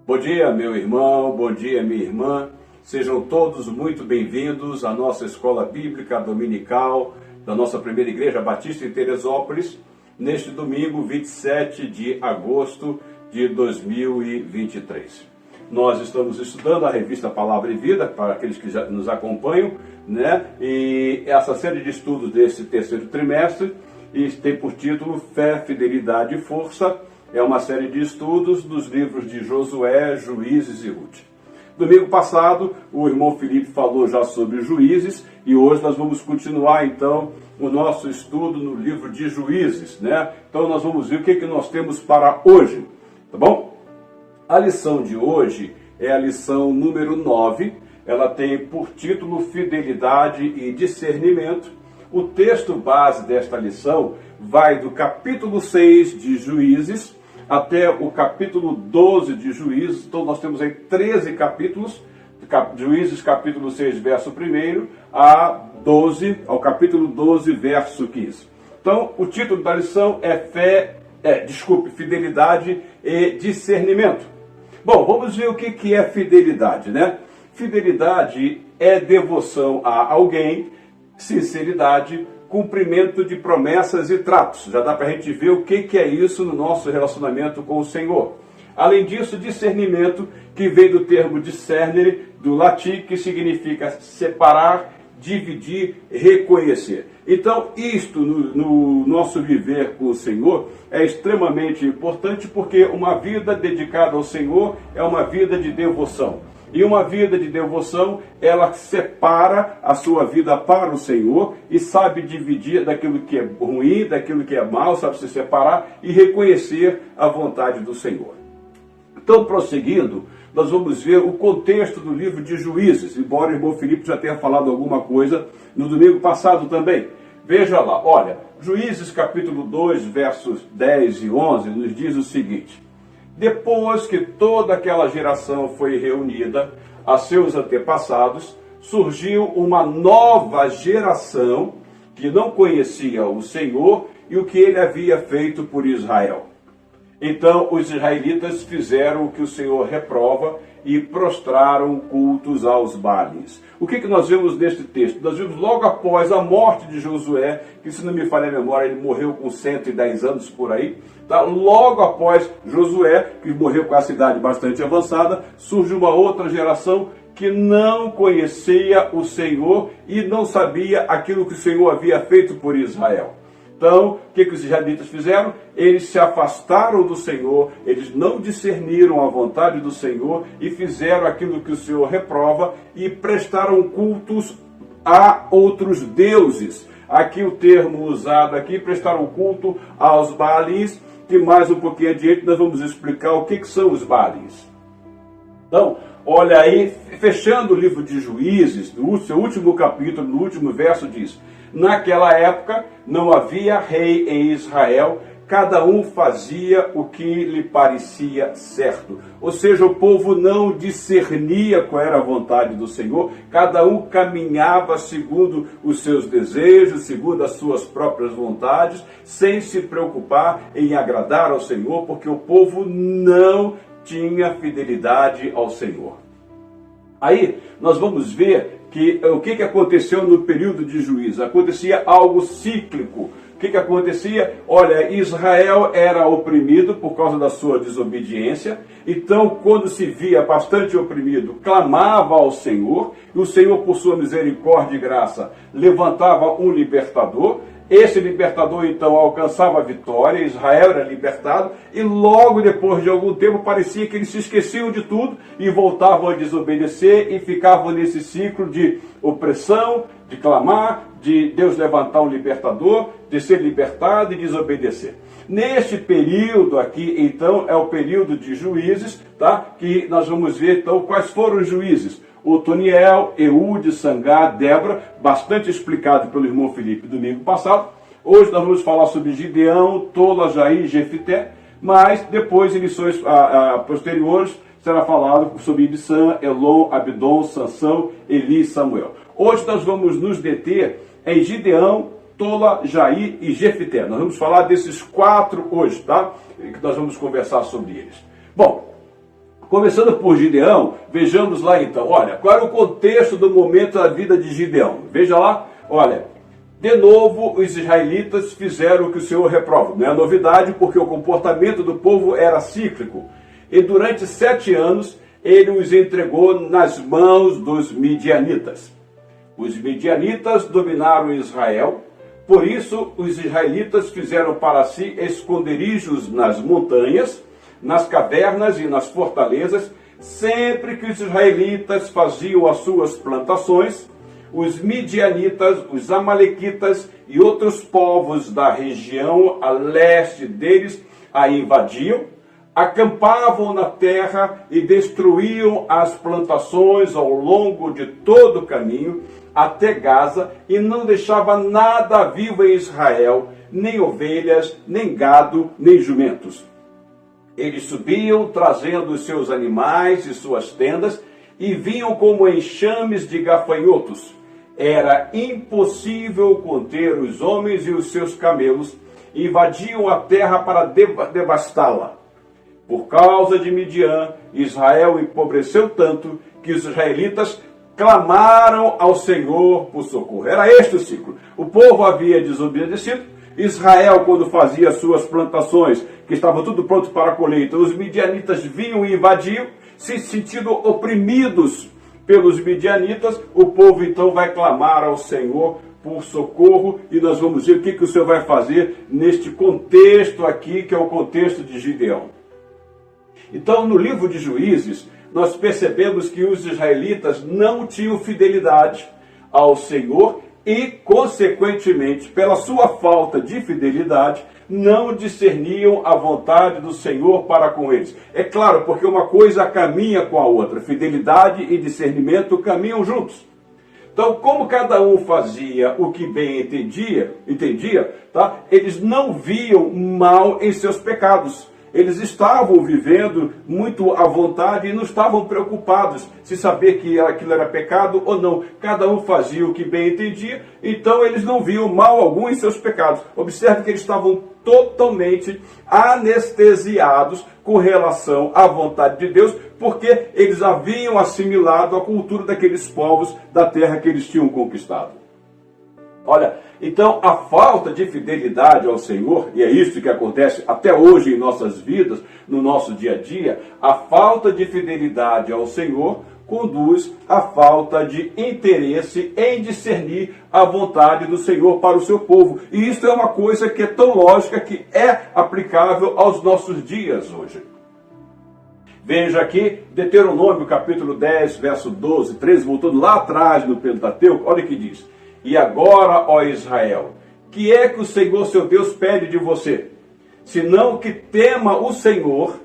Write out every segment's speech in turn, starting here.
Bom dia, meu irmão, bom dia, minha irmã. Sejam todos muito bem-vindos à nossa escola bíblica dominical da nossa primeira igreja batista em Teresópolis, neste domingo 27 de agosto de 2023. Nós estamos estudando a revista Palavra e Vida, para aqueles que já nos acompanham, né? E essa série de estudos desse terceiro trimestre tem por título Fé, Fidelidade e Força. É uma série de estudos dos livros de Josué, Juízes e Ruth. Domingo passado, o irmão Felipe falou já sobre Juízes e hoje nós vamos continuar então o nosso estudo no livro de Juízes, né? Então nós vamos ver o que nós temos para hoje, tá bom? A lição de hoje é a lição número 9, ela tem por título Fidelidade e Discernimento. O texto base desta lição vai do capítulo 6 de Juízes até o capítulo 12 de Juízes. Então nós temos aí 13 capítulos, Juízes capítulo 6, verso 1 ao capítulo 12, verso 15. Então o título da lição é Fidelidade e Discernimento. Bom, vamos ver o que é fidelidade, né? Fidelidade é devoção a alguém, sinceridade, cumprimento de promessas e tratos. Já dá para a gente ver o que é isso no nosso relacionamento com o Senhor. Além disso, discernimento, que vem do termo discernere, do latim, que significa separar, dividir, reconhecer. Então, isto no nosso viver com o Senhor é extremamente importante, porque uma vida dedicada ao Senhor é uma vida de devoção. E uma vida de devoção, ela separa a sua vida para o Senhor e sabe dividir daquilo que é ruim, daquilo que é mal, sabe se separar e reconhecer a vontade do Senhor. Então, prosseguindo, nós vamos ver o contexto do livro de Juízes, embora o irmão Felipe já tenha falado alguma coisa no domingo passado também. Veja lá, olha, Juízes capítulo 2, versos 10 e 11, nos diz o seguinte: depois que toda aquela geração foi reunida a seus antepassados, surgiu uma nova geração que não conhecia o Senhor e o que ele havia feito por Israel. Então os israelitas fizeram o que o Senhor reprova e prostraram cultos aos Baalins. O que nós vemos neste texto? Nós vimos logo após a morte de Josué, que se não me falha a memória, ele morreu com 110 anos por aí. Tá? Logo após Josué, que morreu com a cidade bastante avançada, surge uma outra geração que não conhecia o Senhor e não sabia aquilo que o Senhor havia feito por Israel. Então, o que os israelitas fizeram? Eles se afastaram do Senhor, eles não discerniram a vontade do Senhor e fizeram aquilo que o Senhor reprova e prestaram cultos a outros deuses. Aqui o termo usado aqui, prestaram culto aos Baalins, que mais um pouquinho adiante nós vamos explicar o que são os Baalins. Então, olha aí, fechando o livro de Juízes, no seu último capítulo, no último verso diz: naquela época não havia rei em Israel, cada um fazia o que lhe parecia certo. Ou seja, o povo não discernia qual era a vontade do Senhor, cada um caminhava segundo os seus desejos, segundo as suas próprias vontades, sem se preocupar em agradar ao Senhor, porque o povo não tinha fidelidade ao Senhor. Aí nós vamos ver que o que aconteceu no período de Juízes. Acontecia algo cíclico. O que acontecia? Olha, Israel era oprimido por causa da sua desobediência. Então, quando se via bastante oprimido, clamava ao Senhor. E o Senhor, por sua misericórdia e graça, levantava um libertador. Esse libertador, então, alcançava a vitória, Israel era libertado, e logo depois de algum tempo parecia que eles se esqueciam de tudo e voltavam a desobedecer e ficavam nesse ciclo de opressão, de clamar, de Deus levantar um libertador, de ser libertado e desobedecer. Neste período aqui, então, é o período de Juízes, tá? Que nós vamos ver, então, quais foram os juízes. Otoniel, Eude, Sangá, Débora, bastante explicado pelo irmão Felipe domingo passado. Hoje nós vamos falar sobre Gideão, Tola, Jair, Jefité, mas depois, em lições posteriores, será falado sobre Ibissã, Elon, Abdon, Sansão, Eli e Samuel. Hoje nós vamos nos deter em Gideão, Tola, Jair e Jefité. Nós vamos falar desses 4 hoje, tá? Que nós vamos conversar sobre eles. Bom, Começando por Gideão, vejamos lá então. Olha, qual era o contexto do momento da vida de Gideão? Veja lá, olha. De novo, os israelitas fizeram o que o Senhor reprova. Não é novidade, porque o comportamento do povo era cíclico. E durante 7 anos, ele os entregou nas mãos dos midianitas. Os midianitas dominaram Israel, por isso os israelitas fizeram para si esconderijos nas montanhas, nas cavernas e nas fortalezas. Sempre que os israelitas faziam as suas plantações, os midianitas, os amalequitas e outros povos da região a leste deles a invadiam, acampavam na terra e destruíam as plantações ao longo de todo o caminho até Gaza, e não deixava nada vivo em Israel, nem ovelhas, nem gado, nem jumentos. Eles subiam trazendo os seus animais e suas tendas e vinham como enxames de gafanhotos. Era impossível conter os homens e os seus camelos, e invadiam a terra para devastá-la. Por causa de Midian, Israel empobreceu tanto que os israelitas clamaram ao Senhor por socorro. Era este o ciclo. O povo havia desobedecido. Israel, quando fazia suas plantações, que estava tudo pronto para a colheita, os midianitas vinham e invadiam, se sentindo oprimidos pelos midianitas. O povo então vai clamar ao Senhor por socorro, e nós vamos ver o que o Senhor vai fazer neste contexto aqui, que é o contexto de Gideão. Então, no livro de Juízes, nós percebemos que os israelitas não tinham fidelidade ao Senhor e, consequentemente, pela sua falta de fidelidade, não discerniam a vontade do Senhor para com eles. É claro, porque uma coisa caminha com a outra. Fidelidade e discernimento caminham juntos. Então, como cada um fazia o que bem entendia, tá? Eles não viam mal em seus pecados. Eles estavam vivendo muito à vontade e não estavam preocupados se saber que aquilo era pecado ou não. Cada um fazia o que bem entendia, então eles não viam mal algum em seus pecados. Observe que eles estavam totalmente anestesiados com relação à vontade de Deus, porque eles haviam assimilado a cultura daqueles povos da terra que eles tinham conquistado. Olha, então a falta de fidelidade ao Senhor, e é isso que acontece até hoje em nossas vidas, no nosso dia a dia, a falta de fidelidade ao Senhor conduz à falta de interesse em discernir a vontade do Senhor para o seu povo. E isso é uma coisa que é tão lógica que é aplicável aos nossos dias hoje. Veja aqui, Deuteronômio capítulo 10, verso 12, 13, voltando lá atrás no Pentateuco, olha o que diz. E agora, ó Israel, que é que o Senhor seu Deus pede de você? Senão que tema o Senhor,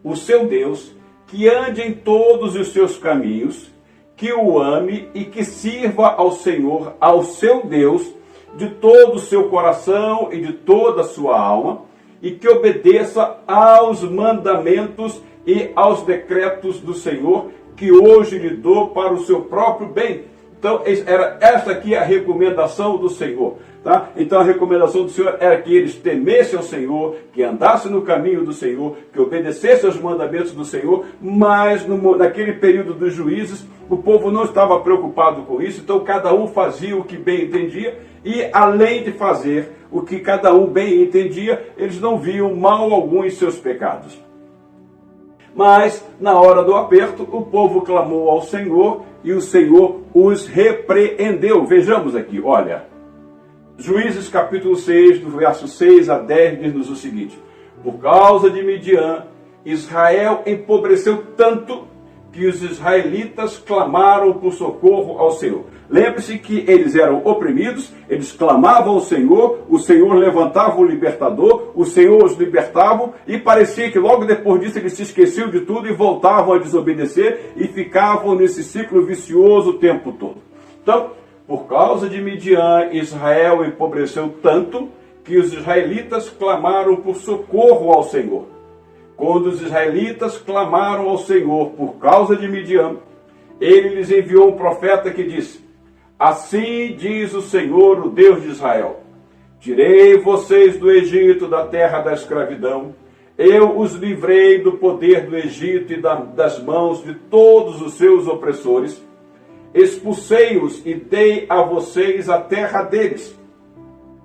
o seu Deus, que ande em todos os seus caminhos, que o ame e que sirva ao Senhor, ao seu Deus, de todo o seu coração e de toda a sua alma, e que obedeça aos mandamentos e aos decretos do Senhor, que hoje lhe dou para o seu próprio bem. Então, era essa aqui a recomendação do Senhor. Tá? Então, a recomendação do Senhor era que eles temessem ao Senhor, que andassem no caminho do Senhor, que obedecessem aos mandamentos do Senhor, mas naquele período dos juízes, o povo não estava preocupado com isso, então cada um fazia o que bem entendia, e além de fazer o que cada um bem entendia, eles não viam mal algum em seus pecados. Mas, na hora do aperto, o povo clamou ao Senhor e o Senhor os repreendeu. Vejamos aqui, olha. Juízes capítulo 6, do verso 6 a 10, diz-nos o seguinte. Por causa de Midian, Israel empobreceu tanto que os israelitas clamaram por socorro ao Senhor. Lembre-se que eles eram oprimidos, eles clamavam ao Senhor, o Senhor levantava o libertador, o Senhor os libertava, e parecia que logo depois disso eles se esqueciam de tudo e voltavam a desobedecer e ficavam nesse ciclo vicioso o tempo todo. Então, por causa de Midian, Israel empobreceu tanto que os israelitas clamaram por socorro ao Senhor. Quando os israelitas clamaram ao Senhor por causa de Midian, ele lhes enviou um profeta que disse: assim diz o Senhor, o Deus de Israel: tirei vocês do Egito, da terra da escravidão, Eu os livrei do poder do Egito e das mãos de todos os seus opressores. Expulsei-os e dei a vocês a terra deles.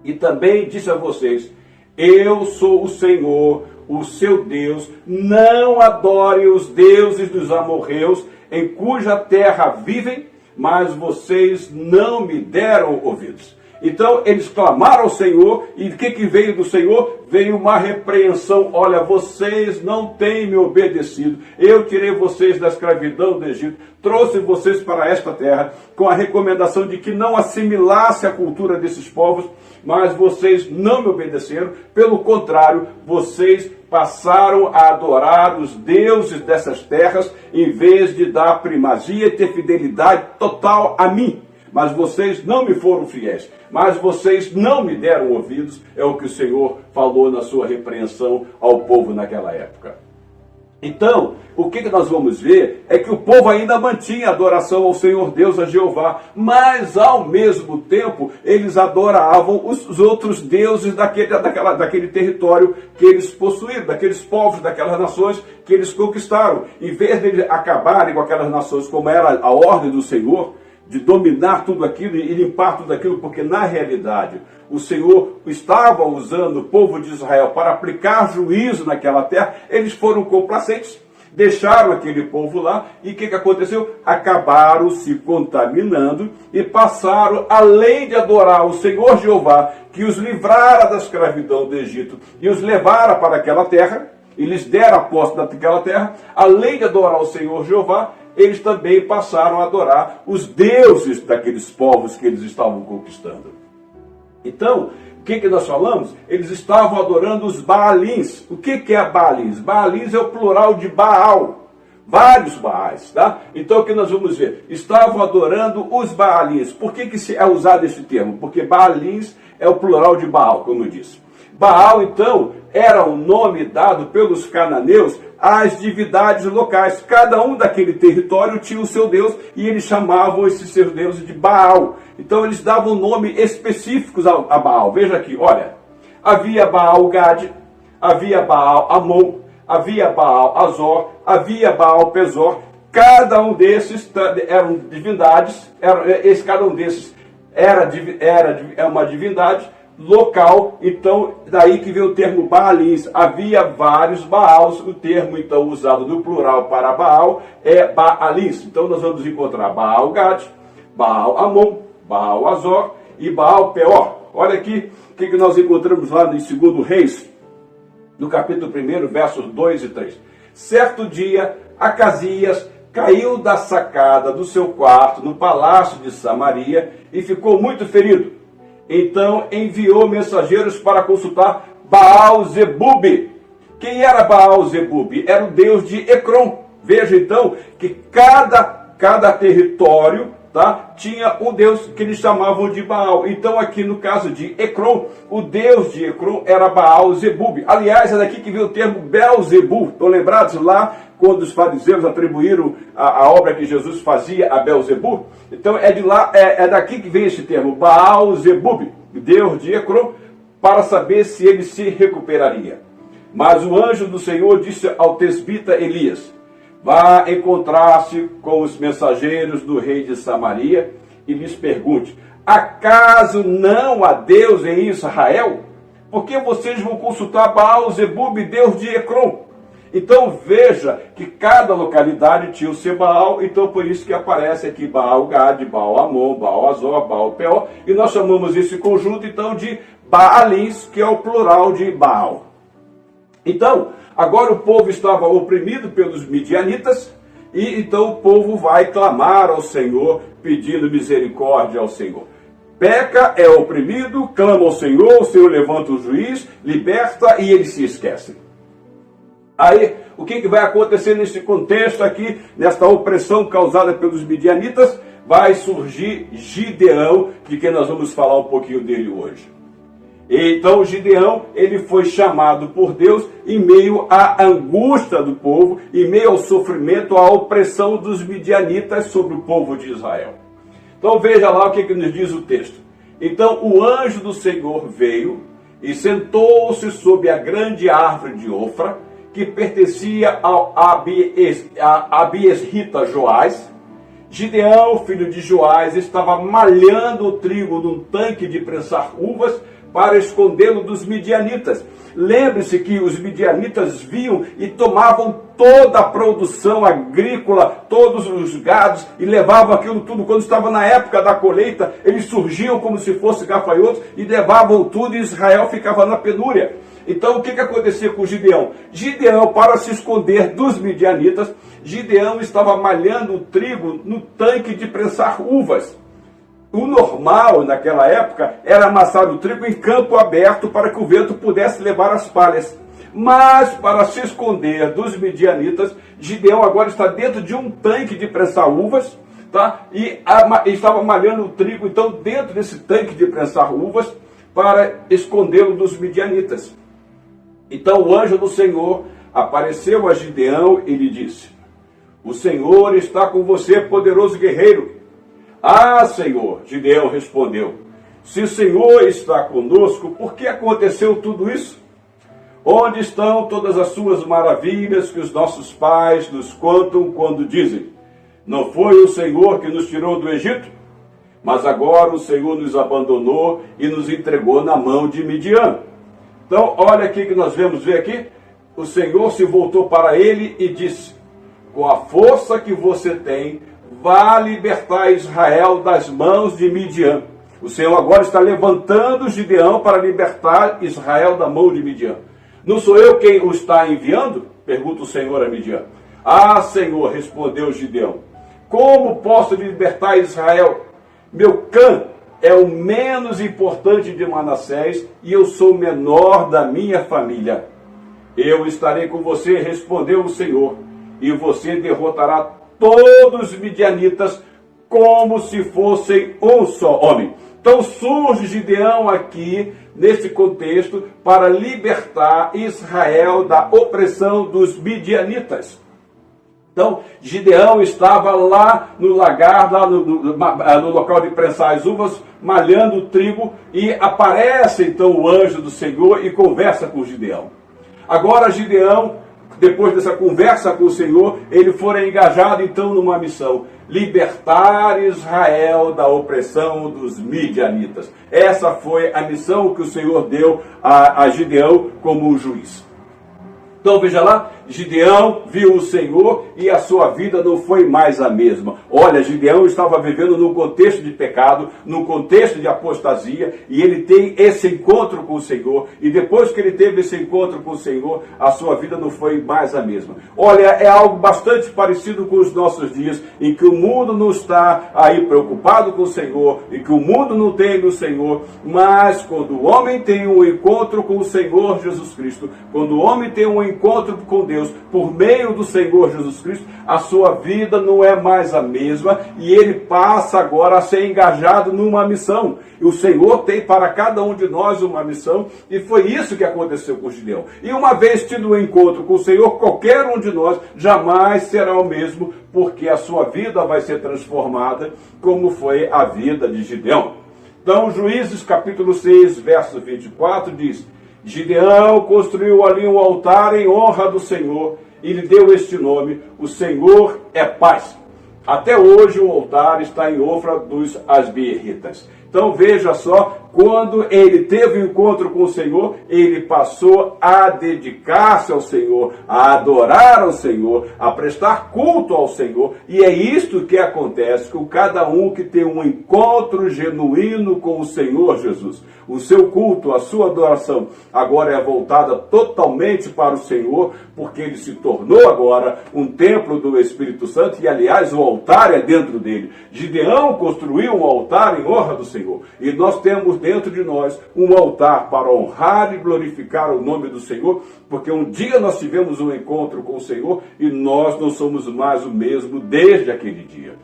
E também disse a vocês: eu sou o Senhor, o seu Deus. Não adorem os deuses dos amorreus, em cuja terra vivem, mas vocês não me deram ouvidos. Então eles clamaram ao Senhor, e o que veio do Senhor? Veio uma repreensão. Olha, vocês não têm me obedecido. Eu tirei vocês da escravidão do Egito, trouxe vocês para esta terra, com a recomendação de que não assimilasse a cultura desses povos, mas vocês não me obedeceram. Pelo contrário, vocês passaram a adorar os deuses dessas terras, em vez de dar primazia e ter fidelidade total a mim. Mas vocês não me foram fiéis, mas vocês não me deram ouvidos, é o que o Senhor falou na sua repreensão ao povo naquela época. Então, o que nós vamos ver é que o povo ainda mantinha adoração ao Senhor Deus, a Jeová, mas ao mesmo tempo eles adoravam os outros deuses daquele território que eles possuíram, daqueles povos, daquelas nações que eles conquistaram. Em vez de eles acabarem com aquelas nações como era a ordem do Senhor, de dominar tudo aquilo e limpar tudo aquilo, porque na realidade o Senhor estava usando o povo de Israel para aplicar juízo naquela terra, eles foram complacentes, deixaram aquele povo lá, e o que aconteceu? Acabaram se contaminando e passaram, além de adorar o Senhor Jeová, que os livrara da escravidão do Egito e os levara para aquela terra, e lhes dera a posse daquela terra, além de adorar o Senhor Jeová, eles também passaram a adorar os deuses daqueles povos que eles estavam conquistando. Então, o que nós falamos? Eles estavam adorando os Baalins. O que é Baalins? Baalins é o plural de Baal. Vários Baais, tá? Então, o que nós vamos ver? Estavam adorando os Baalins. Por que é usado esse termo? Porque Baalins é o plural de Baal, como eu disse. Baal, então, era o nome dado pelos cananeus às divindades locais. Cada um daquele território tinha o seu deus e eles chamavam esses seus deuses de Baal. Então eles davam nome específicos a Baal. Veja aqui, olha, havia Baal Gade, havia Baal Amon, havia Baal Azor, havia Baal Pezor. Cada um desses eram divindades, cada um desses era uma divindade local. Então daí que vem o termo Baalins. Havia vários Baals. O termo então usado no plural para Baal é Baalins. Então nós vamos encontrar Baal Gad, Baal Amon, Baal Azor e Baal Peor. Olha aqui o que nós encontramos lá em 2 Reis, no capítulo 1, versos 2 e 3. Certo dia, Acasias caiu da sacada do seu quarto no palácio de Samaria e ficou muito ferido. Então enviou mensageiros para consultar Baal-Zebub. Quem era Baal-Zebub? Era o deus de Ecrom. Veja então que cada território, tá, tinha um deus que eles chamavam de Baal. Então aqui no caso de Ecrom, o deus de Ecrom era Baal-Zebub. Aliás, é daqui que vem o termo Belzebu. Estão lembrados lá quando os fariseus atribuíram a obra que Jesus fazia a Belzebu? Então é de lá, é daqui que vem esse termo, Baal-Zebub, deus de Ecrom, para saber se ele se recuperaria. Mas o anjo do Senhor disse ao tesbita Elias: vá encontrar-se com os mensageiros do rei de Samaria e lhes pergunte: acaso não há Deus em Israel? Por que vocês vão consultar Baal-Zebub, deus de Ecrom? Então veja que cada localidade tinha o seu Baal, então por isso que aparece aqui Baal Gad, Baal Amon, Baal Azor, Baal Peor, e nós chamamos esse conjunto então de Baalins, que é o plural de Baal. Então, agora o povo estava oprimido pelos midianitas, e então o povo vai clamar ao Senhor, pedindo misericórdia ao Senhor. Peca, é oprimido, clama ao Senhor, o Senhor levanta o juiz, liberta e eles se esquecem. Aí, o que vai acontecer nesse contexto aqui, nesta opressão causada pelos midianitas? Vai surgir Gideão, de quem nós vamos falar um pouquinho dele hoje. Então Gideão, ele foi chamado por Deus em meio à angústia do povo, em meio ao sofrimento, à opressão dos midianitas sobre o povo de Israel. Então veja lá o que nos diz o texto. Então o anjo do Senhor veio e sentou-se sob a grande árvore de Ofra, que pertencia ao Abiesrita Joás. Gideão, filho de Joás, estava malhando o trigo num tanque de prensar uvas para escondê-lo dos midianitas. Lembre-se que os midianitas viam e tomavam toda a produção agrícola, todos os gados, e levavam aquilo tudo. Quando estava na época da colheita, eles surgiam como se fossem gafanhotos e levavam tudo, e Israel ficava na penúria. Então o que acontecia com Gideão? Gideão, para se esconder dos midianitas, Gideão estava malhando o trigo no tanque de prensar uvas. O normal naquela época era amassar o trigo em campo aberto para que o vento pudesse levar as palhas. Mas para se esconder dos midianitas, Gideão agora está dentro de um tanque de prensar uvas, tá? E estava malhando o trigo então dentro desse tanque de prensar uvas para escondê-lo dos midianitas. Então o anjo do Senhor apareceu a Gideão e lhe disse: "O Senhor está com você, poderoso guerreiro." "Ah, Senhor," Gideão respondeu, "se o Senhor está conosco, por que aconteceu tudo isso? Onde estão todas as suas maravilhas que os nossos pais nos contam quando dizem: não foi o Senhor que nos tirou do Egito? Mas agora o Senhor nos abandonou e nos entregou na mão de Midian." Então, olha aqui que nós vamos ver aqui. O Senhor se voltou para ele e disse: "Com a força que você tem, vá libertar Israel das mãos de Midian." O Senhor agora está levantando Gideão para libertar Israel da mão de Midian. "Não sou eu quem o está enviando?" pergunta o Senhor a Midian. "Ah, Senhor," respondeu Gideão, "como posso libertar Israel? Meu clã é o menos importante de Manassés e eu sou o menor da minha família." "Eu estarei com você," respondeu o Senhor, "e você derrotará todos os midianitas como se fossem um só homem." Então surge Gideão aqui, nesse contexto, para libertar Israel da opressão dos midianitas. Então, Gideão estava lá no lagar, lá no local de prensar as uvas, malhando o trigo, e aparece então o anjo do Senhor e conversa com Gideão. Agora Gideão, depois dessa conversa com o Senhor, ele foi engajado então numa missão: libertar Israel da opressão dos midianitas. Essa foi a missão que o Senhor deu a Gideão como juiz. Então veja lá, Gideão viu o Senhor e a sua vida não foi mais a mesma. Olha, Gideão estava vivendo num contexto de pecado, num contexto de apostasia, e ele tem esse encontro com o Senhor, e depois que ele teve esse encontro com o Senhor, a sua vida não foi mais a mesma. Olha, é algo bastante parecido com os nossos dias, em que o mundo não está aí preocupado com o Senhor, e que o mundo não teme o Senhor, mas quando o homem tem um encontro com o Senhor Jesus Cristo, quando o homem tem um encontro com Deus, por meio do Senhor Jesus Cristo, a sua vida não é mais a mesma, e ele passa agora a ser engajado numa missão. E o Senhor tem para cada um de nós uma missão, e foi isso que aconteceu com Gideão. E uma vez tido um encontro com o Senhor, qualquer um de nós jamais será o mesmo, porque a sua vida vai ser transformada, como foi a vida de Gideão. Então, Juízes capítulo 6, verso 24 diz: "Gideão construiu ali um altar em honra do Senhor e lhe deu este nome: o Senhor é paz. Até hoje o altar está em Ofra dos Asbieritas." Então veja só, quando ele teve um encontro com o Senhor, ele passou a dedicar-se ao Senhor, a adorar ao Senhor, a prestar culto ao Senhor. E é isto que acontece com cada um que tem um encontro genuíno com o Senhor Jesus. O seu culto, a sua adoração agora é voltada totalmente para o Senhor, porque ele se tornou agora um templo do Espírito Santo, e aliás o altar é dentro dele. Gideão construiu um altar em honra do Senhor, e nós temos dentro de nós um altar para honrar e glorificar o nome do Senhor, porque um dia nós tivemos um encontro com o Senhor e nós não somos mais o mesmo desde aquele dia.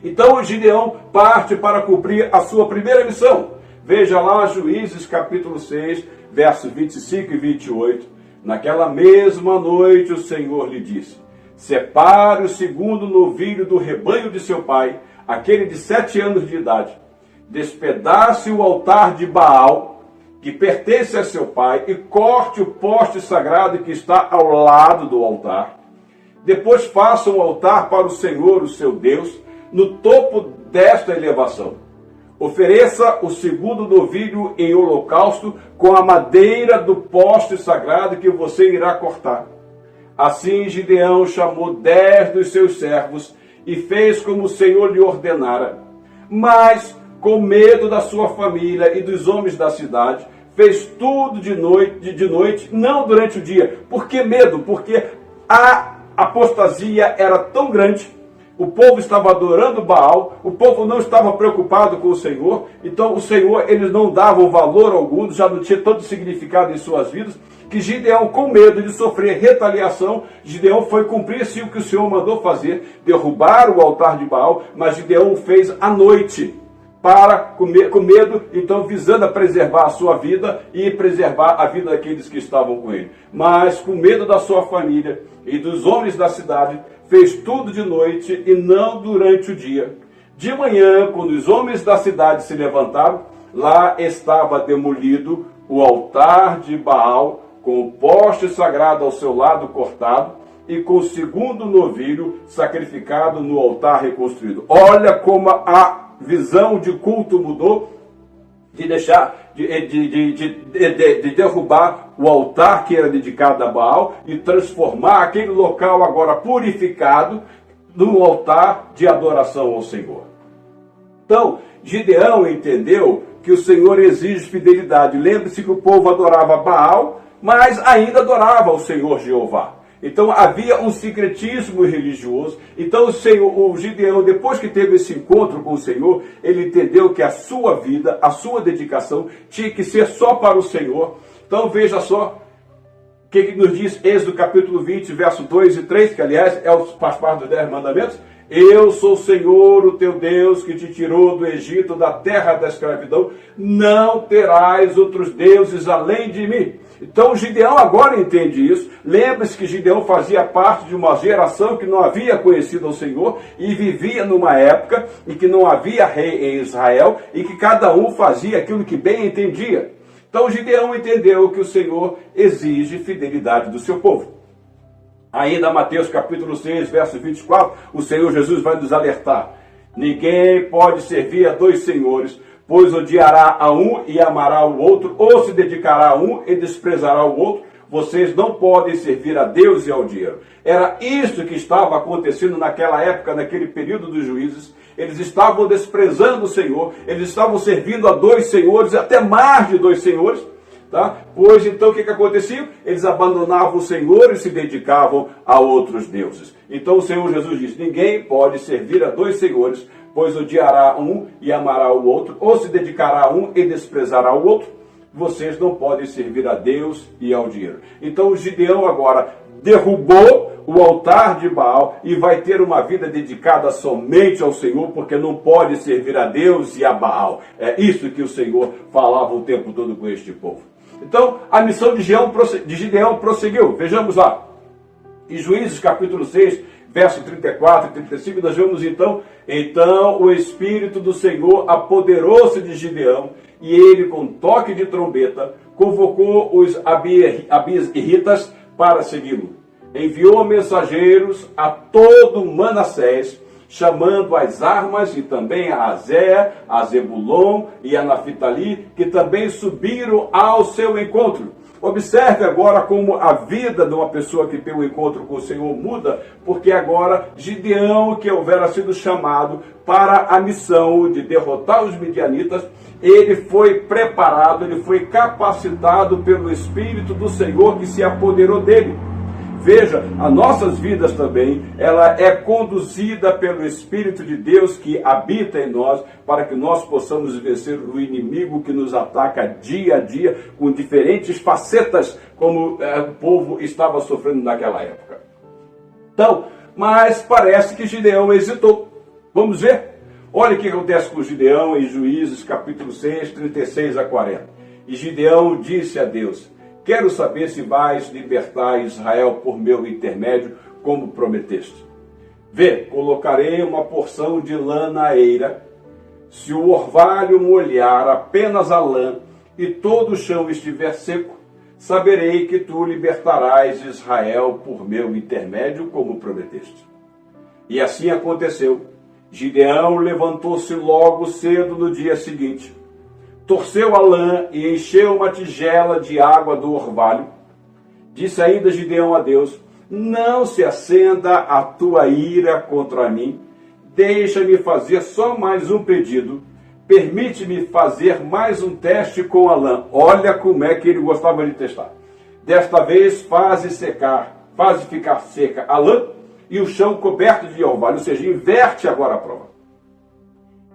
Então Gideão parte para cumprir a sua primeira missão. Veja lá Juízes capítulo 6, versos 25 e 28. "Naquela mesma noite o Senhor lhe disse: separe o segundo novilho do rebanho de seu pai, aquele de 7 anos de idade. Despedace o altar de Baal que pertence a seu pai, e corte o poste sagrado que está ao lado do altar. Depois faça um altar para o Senhor, o seu Deus, no topo desta elevação. Ofereça o segundo novilho em holocausto com a madeira do poste sagrado que você irá cortar. Assim Gideão chamou 10 dos seus servos e fez como o Senhor lhe ordenara. Mas, com medo da sua família e dos homens da cidade, fez tudo de noite, não durante o dia. Por que medo? Porque a apostasia era tão grande, o povo estava adorando Baal, o povo não estava preocupado com o Senhor, então o Senhor, eles não davam valor algum, já não tinha tanto significado em suas vidas, que Gideão, com medo de sofrer retaliação, Gideão foi cumprir-se o que o Senhor mandou fazer, derrubar o altar de Baal, mas Gideão o fez à noite, com medo, então visando a preservar a sua vida e preservar a vida daqueles que estavam com ele. Mas com medo da sua família e dos homens da cidade, fez tudo de noite e não durante o dia. De manhã, quando os homens da cidade se levantaram, lá estava demolido o altar de Baal, com o poste sagrado ao seu lado cortado, e com o segundo novilho sacrificado no altar reconstruído. Olha como a visão de culto mudou, de deixar, de derrubar o altar que era dedicado a Baal e transformar aquele local agora purificado num altar de adoração ao Senhor. Então, Gideão entendeu que o Senhor exige fidelidade. Lembre-se que o povo adorava Baal, mas ainda adorava o Senhor Jeová. Então havia um sincretismo religioso. Então o Gideão, depois que teve esse encontro com o Senhor, ele entendeu que a sua vida, a sua dedicação tinha que ser só para o Senhor. Então veja só o que nos diz Êxodo capítulo 20, verso 2 e 3, que aliás faz parte dos 10 mandamentos. Eu sou o Senhor, o teu Deus, que te tirou do Egito, da terra da escravidão. Não terás outros deuses além de mim. Então Gideão agora entende isso. Lembre-se que Gideão fazia parte de uma geração que não havia conhecido o Senhor e vivia numa época em que não havia rei em Israel e que cada um fazia aquilo que bem entendia. Então Gideão entendeu que o Senhor exige fidelidade do seu povo. Ainda Mateus capítulo 6, verso 24, o Senhor Jesus vai nos alertar. Ninguém pode servir a dois senhores, pois odiará a um e amará o outro, ou se dedicará a um e desprezará o outro. Vocês não podem servir a Deus e ao dinheiro. Era isso que estava acontecendo naquela época, naquele período dos juízes. Eles estavam desprezando o Senhor, eles estavam servindo a dois senhores, até mais de dois senhores. Tá? Pois então o que acontecia? Eles abandonavam o Senhor e se dedicavam a outros deuses. Então o Senhor Jesus diz, ninguém pode servir a dois senhores, pois odiará um e amará o outro, ou se dedicará a um e desprezará o outro. Vocês não podem servir a Deus e ao dinheiro. Então o Gideão agora derrubou o altar de Baal e vai ter uma vida dedicada somente ao Senhor, porque não pode servir a Deus e a Baal. É isso que o Senhor falava o tempo todo com este povo. Então, a missão de Gideão prosseguiu. Vejamos lá. Em Juízes capítulo 6, verso 34 e 35, nós vemos então o Espírito do Senhor apoderou-se de Gideão, e ele, com toque de trombeta, convocou os abisritas para segui-lo. Enviou mensageiros a todo Manassés, chamando as armas, e também a Azé, a Zebulon e a Naphtali, que também subiram ao seu encontro. Observe agora como a vida de uma pessoa que tem um encontro com o Senhor muda, porque agora Gideão, que houvera sido chamado para a missão de derrotar os midianitas, ele foi preparado, ele foi capacitado pelo Espírito do Senhor que se apoderou dele. Veja, as nossas vidas também, ela é conduzida pelo Espírito de Deus que habita em nós, para que nós possamos vencer o inimigo que nos ataca dia a dia, com diferentes facetas, como o povo estava sofrendo naquela época. Então, mas parece que Gideão hesitou. Vamos ver? Olha o que acontece com Gideão em Juízes, capítulo 6, 36 a 40. E Gideão disse a Deus, quero saber se vais libertar Israel por meu intermédio, como prometeste. Vê, colocarei uma porção de lã na eira. Se o orvalho molhar apenas a lã, e todo o chão estiver seco, saberei que tu libertarás Israel por meu intermédio, como prometeste. E assim aconteceu. Gideão levantou-se logo cedo no dia seguinte, torceu a lã e encheu uma tigela de água do orvalho. Disse ainda Gideão a Deus: não se acenda a tua ira contra mim, deixa-me fazer só mais um pedido, permite-me fazer mais um teste com a lã. Olha como é que ele gostava de testar. Desta vez faze ficar seca a lã e o chão coberto de orvalho, ou seja, inverte agora a prova.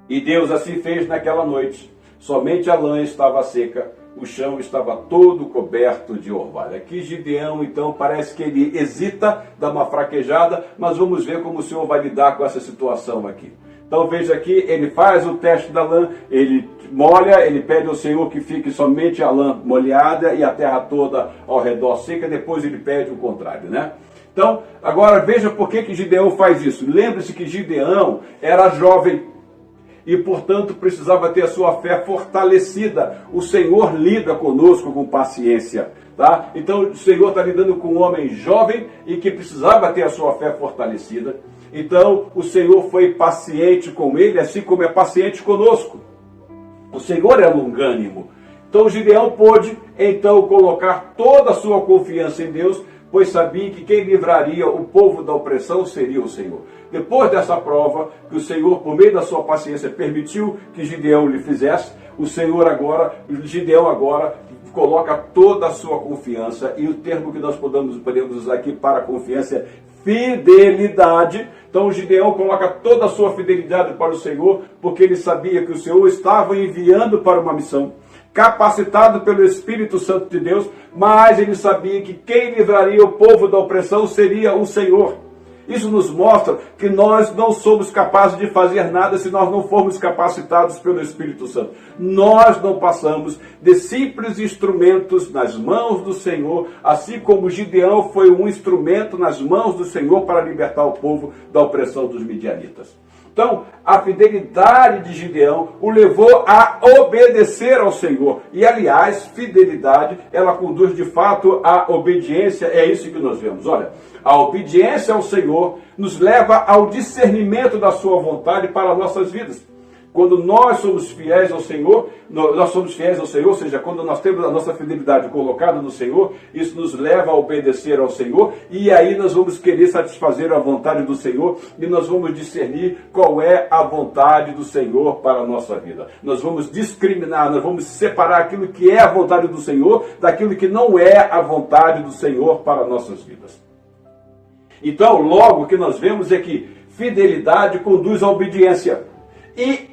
E Deus assim fez naquela noite. Somente a lã estava seca, o chão estava todo coberto de orvalho. Aqui Gideão, então, parece que ele hesita, dá uma fraquejada, mas vamos ver como o Senhor vai lidar com essa situação aqui. Então veja aqui, ele faz o teste da lã, ele molha, ele pede ao Senhor que fique somente a lã molhada e a terra toda ao redor seca, depois ele pede o contrário, né? Então, agora veja por que Gideão faz isso. Lembre-se que Gideão era jovem e, portanto, precisava ter a sua fé fortalecida. O Senhor lida conosco com paciência, tá? Então, o Senhor está lidando com um homem jovem e que precisava ter a sua fé fortalecida. Então, o Senhor foi paciente com ele, assim como é paciente conosco. O Senhor é longânimo. Então, Gideão pôde, então, colocar toda a sua confiança em Deus, pois sabia que quem livraria o povo da opressão seria o Senhor. Depois dessa prova, que o Senhor, por meio da sua paciência, permitiu que Gideão lhe fizesse, Gideão agora coloca toda a sua confiança, e o termo que nós podemos usar aqui para confiança é fidelidade. Então Gideão coloca toda a sua fidelidade para o Senhor, porque ele sabia que o Senhor estava enviando para uma missão, capacitado pelo Espírito Santo de Deus, mas ele sabia que quem livraria o povo da opressão seria o Senhor. Isso nos mostra que nós não somos capazes de fazer nada se nós não formos capacitados pelo Espírito Santo. Nós não passamos de simples instrumentos nas mãos do Senhor, assim como Gideão foi um instrumento nas mãos do Senhor para libertar o povo da opressão dos midianitas. Então, a fidelidade de Gideão o levou a obedecer ao Senhor. E, aliás, fidelidade, ela conduz de fato à obediência. É isso que nós vemos. Olha, a obediência ao Senhor nos leva ao discernimento da sua vontade para nossas vidas. Quando nós somos fiéis ao Senhor, ou seja, quando nós temos a nossa fidelidade colocada no Senhor, isso nos leva a obedecer ao Senhor, e aí nós vamos querer satisfazer a vontade do Senhor, e nós vamos discernir qual é a vontade do Senhor para a nossa vida. Nós vamos discriminar, nós vamos separar aquilo que é a vontade do Senhor daquilo que não é a vontade do Senhor para nossas vidas. Então, logo o que nós vemos é que fidelidade conduz à obediência. E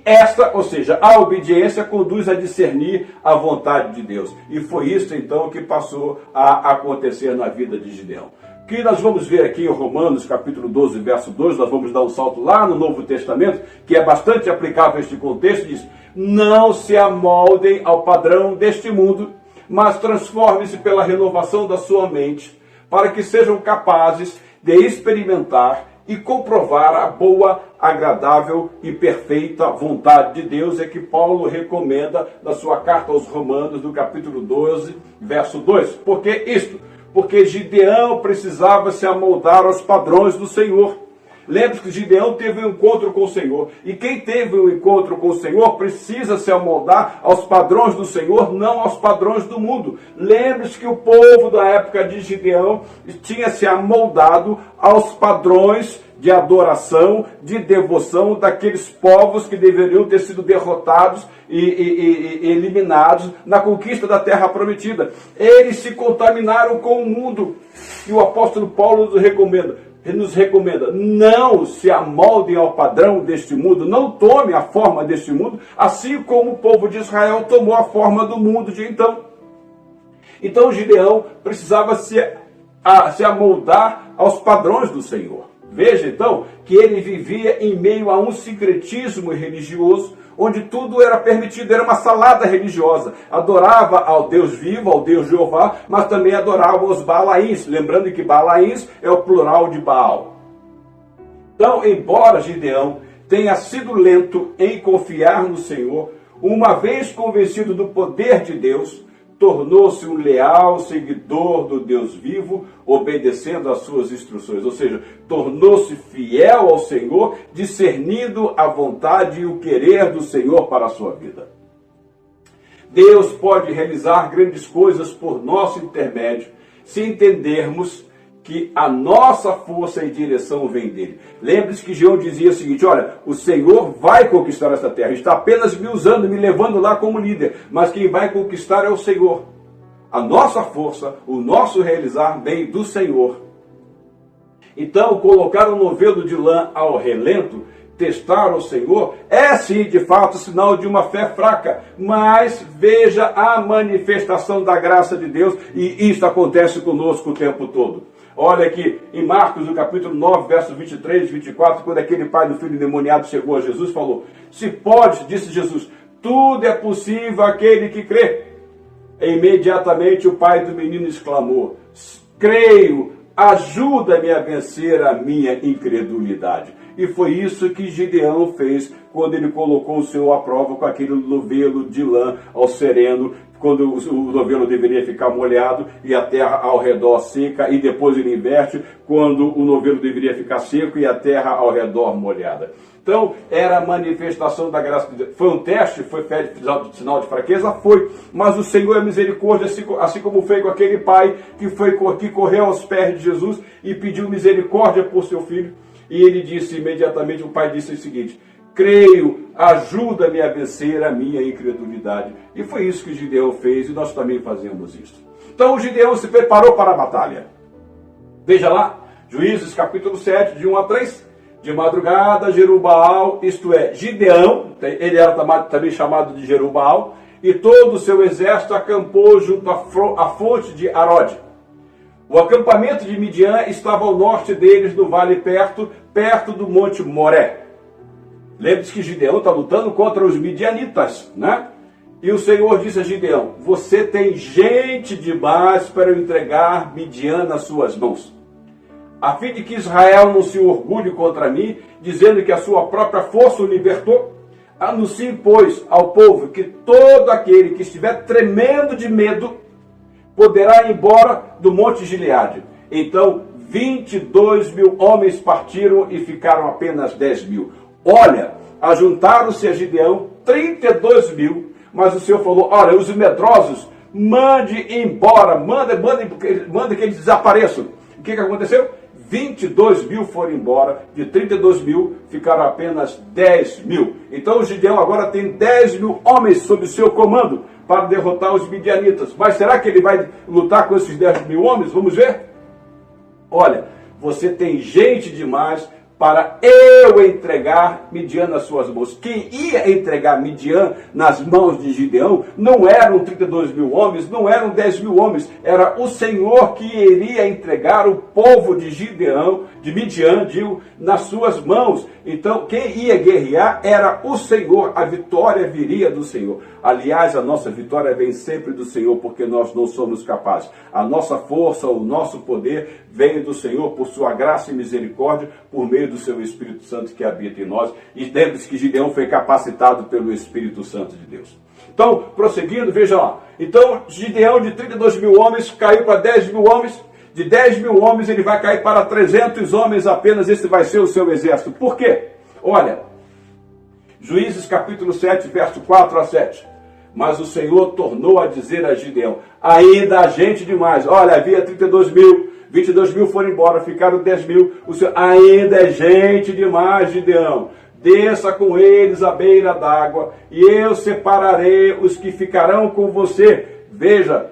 a obediência conduz a discernir a vontade de Deus. E foi isso então que passou a acontecer na vida de Gideão. O que nós vamos ver aqui em Romanos capítulo 12, verso 2, nós vamos dar um salto lá no Novo Testamento, que é bastante aplicável a este contexto, diz: não se amoldem ao padrão deste mundo, mas transformem-se pela renovação da sua mente, para que sejam capazes de experimentar e comprovar a boa, agradável e perfeita vontade de Deus, é que Paulo recomenda na sua carta aos Romanos, no capítulo 12, verso 2. Por que isto? Porque Gideão precisava se amoldar aos padrões do Senhor. Lembre-se que Gideão teve um encontro com o Senhor. E quem teve um encontro com o Senhor precisa se amoldar aos padrões do Senhor, não aos padrões do mundo. Lembre-se que o povo da época de Gideão tinha se amoldado aos padrões de adoração, de devoção daqueles povos que deveriam ter sido derrotados e eliminados na conquista da terra prometida. Eles se contaminaram com o mundo. E o apóstolo Paulo nos recomenda, não se amoldem ao padrão deste mundo, não tome a forma deste mundo, assim como o povo de Israel tomou a forma do mundo de então. Então Gideão precisava se amoldar aos padrões do Senhor. Veja então que ele vivia em meio a um sincretismo religioso, onde tudo era permitido, era uma salada religiosa. Adorava ao Deus vivo, ao Deus Jeová, mas também adorava os Balaíns, lembrando que Balaíns é o plural de Baal. Então, embora Gideão tenha sido lento em confiar no Senhor, uma vez convencido do poder de Deus, tornou-se um leal seguidor do Deus vivo, obedecendo às suas instruções. Ou seja, tornou-se fiel ao Senhor, discernindo a vontade e o querer do Senhor para a sua vida. Deus pode realizar grandes coisas por nosso intermédio, se entendermos que a nossa força e direção vem dele. Lembre-se que Gideão dizia o seguinte: olha, o Senhor vai conquistar essa terra, está apenas me usando, me levando lá como líder, mas quem vai conquistar é o Senhor. A nossa força, o nosso realizar vem do Senhor. Então, colocar um novelo de lã ao relento, testar o Senhor, é sim, de fato, sinal de uma fé fraca, mas veja a manifestação da graça de Deus, e isso acontece conosco o tempo todo. Olha aqui, em Marcos, no capítulo 9, versos 23 e 24, quando aquele pai do filho endemoniado chegou a Jesus, falou: se pode, disse Jesus, tudo é possível àquele que crê. E imediatamente o pai do menino exclamou: creio, ajuda-me a vencer a minha incredulidade. E foi isso que Gideão fez quando ele colocou o Senhor à prova com aquele novelo de lã ao sereno, quando o novelo deveria ficar molhado e a terra ao redor seca, e depois ele inverte, quando o novelo deveria ficar seco e a terra ao redor molhada. Então, era a manifestação da graça de Deus. Foi um teste? Foi sinal de fraqueza? Foi. Mas o Senhor é misericórdia, assim como foi com aquele pai que correu aos pés de Jesus e pediu misericórdia por seu filho. E ele disse imediatamente, o pai disse o seguinte: creio, ajuda-me a vencer a minha incredulidade. E foi isso que Gideão fez, e nós também fazemos isso. Então o Gideão se preparou para a batalha. Veja lá, Juízes capítulo 7, de 1 a 3. De madrugada, Jerubbaal, isto é, Gideão, ele era também chamado de Jerubbaal, e todo o seu exército acampou junto à fonte de Arode. O acampamento de Midian estava ao norte deles, no vale perto do monte Moré. Lembre-se que Gideão está lutando contra os midianitas, né? E o Senhor disse a Gideão: você tem gente demais para eu entregar Midian nas suas mãos, a fim de que Israel não se orgulhe contra mim, dizendo que a sua própria força o libertou. Anuncie, pois, ao povo que todo aquele que estiver tremendo de medo poderá ir embora do monte Gileade. Então 22.000 homens partiram e ficaram apenas 10.000. Olha, ajuntaram-se a Gideão 32.000, mas o Senhor falou: olha, os medrosos, mande embora, manda que eles desapareçam. O que aconteceu? 22.000 foram embora, de 32.000 ficaram apenas 10.000. Então o Gideão agora tem 10.000 homens sob seu comando para derrotar os midianitas. Mas será que ele vai lutar com esses 10.000 homens? Vamos ver? Olha, você tem gente demais para eu entregar Midian nas suas mãos. Quem ia entregar Midian nas mãos de Gideão não eram 32.000 homens, não eram 10.000 homens, era o Senhor que iria entregar o povo de Gideão, de Midian, nas suas mãos. Então, quem ia guerrear era o Senhor, a vitória viria do Senhor. Aliás, a nossa vitória vem sempre do Senhor, porque nós não somos capazes. A nossa força, o nosso poder vem do Senhor por sua graça e misericórdia, por meio do seu Espírito Santo que habita em nós. E lembre-se que Gideão foi capacitado pelo Espírito Santo de Deus. Então, prosseguindo, veja lá. Então, Gideão de 32.000 homens caiu para 10.000 homens. De 10.000 homens ele vai cair para 300 homens apenas. Esse vai ser o seu exército. Por quê? Olha, Juízes capítulo 7, verso 4 a 7. Mas o Senhor tornou a dizer a Gideão: ainda há gente demais. Olha, havia 32.000, 22.000 foram embora, ficaram 10.000. O Senhor: ainda é gente demais, Gideão. Desça com eles à beira d'água, e eu separarei os que ficarão com você. Veja,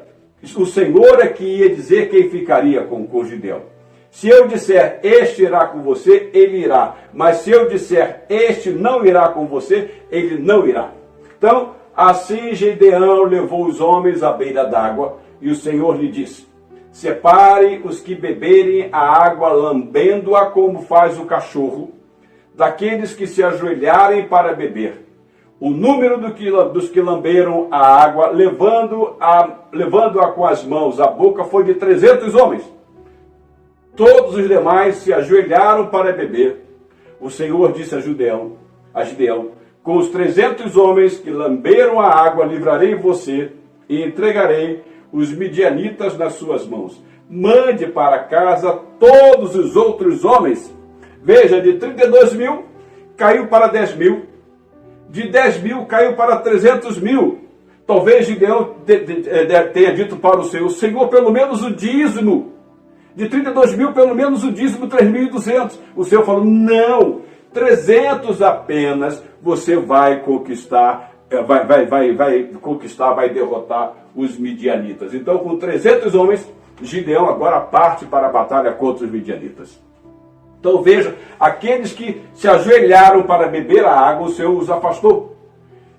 o Senhor é que ia dizer quem ficaria com Gideão. Se eu disser, este irá com você, ele irá. Mas se eu disser, este não irá com você, ele não irá. Então, assim Gideão levou os homens à beira d'água, e o Senhor lhe disse: separe os que beberem a água lambendo-a como faz o cachorro, daqueles que se ajoelharem para beber. O número dos que lamberam a água, levando-a com as mãos à boca, foi de 300 homens. Todos os demais se ajoelharam para beber. O Senhor disse a Gideão: com os 300 homens que lamberam a água, livrarei você e entregarei os midianitas nas suas mãos. Mande para casa todos os outros homens. Veja, de 32 mil caiu para 10 mil. De 10 mil caiu para 300 mil. Talvez Gideão tenha dito para o Senhor, pelo menos o dízimo. De 32 mil, pelo menos o dízimo, 3.200. O Senhor falou, não, 300 apenas você vai conquistar, vai conquistar, vai derrotar os midianitas. Então, com 300 homens, Gideão agora parte para a batalha contra os midianitas. Então veja, aqueles que se ajoelharam para beber a água, o Senhor os afastou.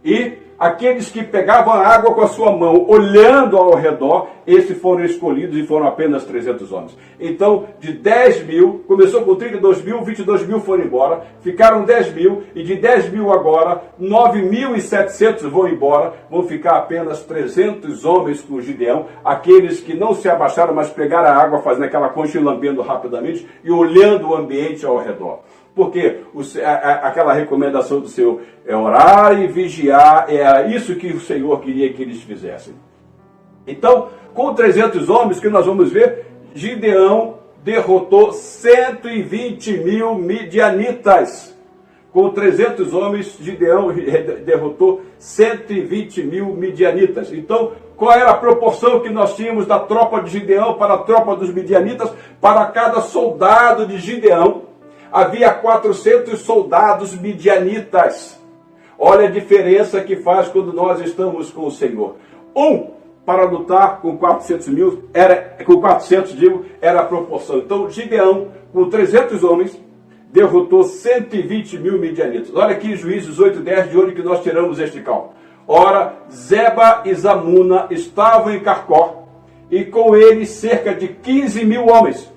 E aqueles que pegavam a água com a sua mão, olhando ao redor, esses foram escolhidos e foram apenas 300 homens. Então, de 10 mil, começou com 32 mil, 22 mil foram embora, ficaram 10 mil, e de 10 mil agora, 9.700 vão embora, vão ficar apenas 300 homens com Gideão, aqueles que não se abaixaram, mas pegaram a água, fazendo aquela concha e lambendo rapidamente, e olhando o ambiente ao redor. Porque aquela recomendação do Senhor é orar e vigiar, é isso que o Senhor queria que eles fizessem. Então, com 300 homens, que nós vamos ver, Gideão derrotou 120 mil midianitas. Com 300 homens, Gideão derrotou 120 mil midianitas. Então, qual era a proporção que nós tínhamos da tropa de Gideão para a tropa dos midianitas? Para cada soldado de Gideão, havia 400 soldados midianitas. Olha a diferença que faz quando nós estamos com o Senhor. Para lutar com 400 mil, era a proporção. Então, Gideão, com 300 homens, derrotou 120 mil midianitas. Olha aqui, Juízes 8:10, de onde que nós tiramos este cálculo. Ora, Zeba e Zamuna estavam em Carcó, e com eles cerca de 15 mil homens.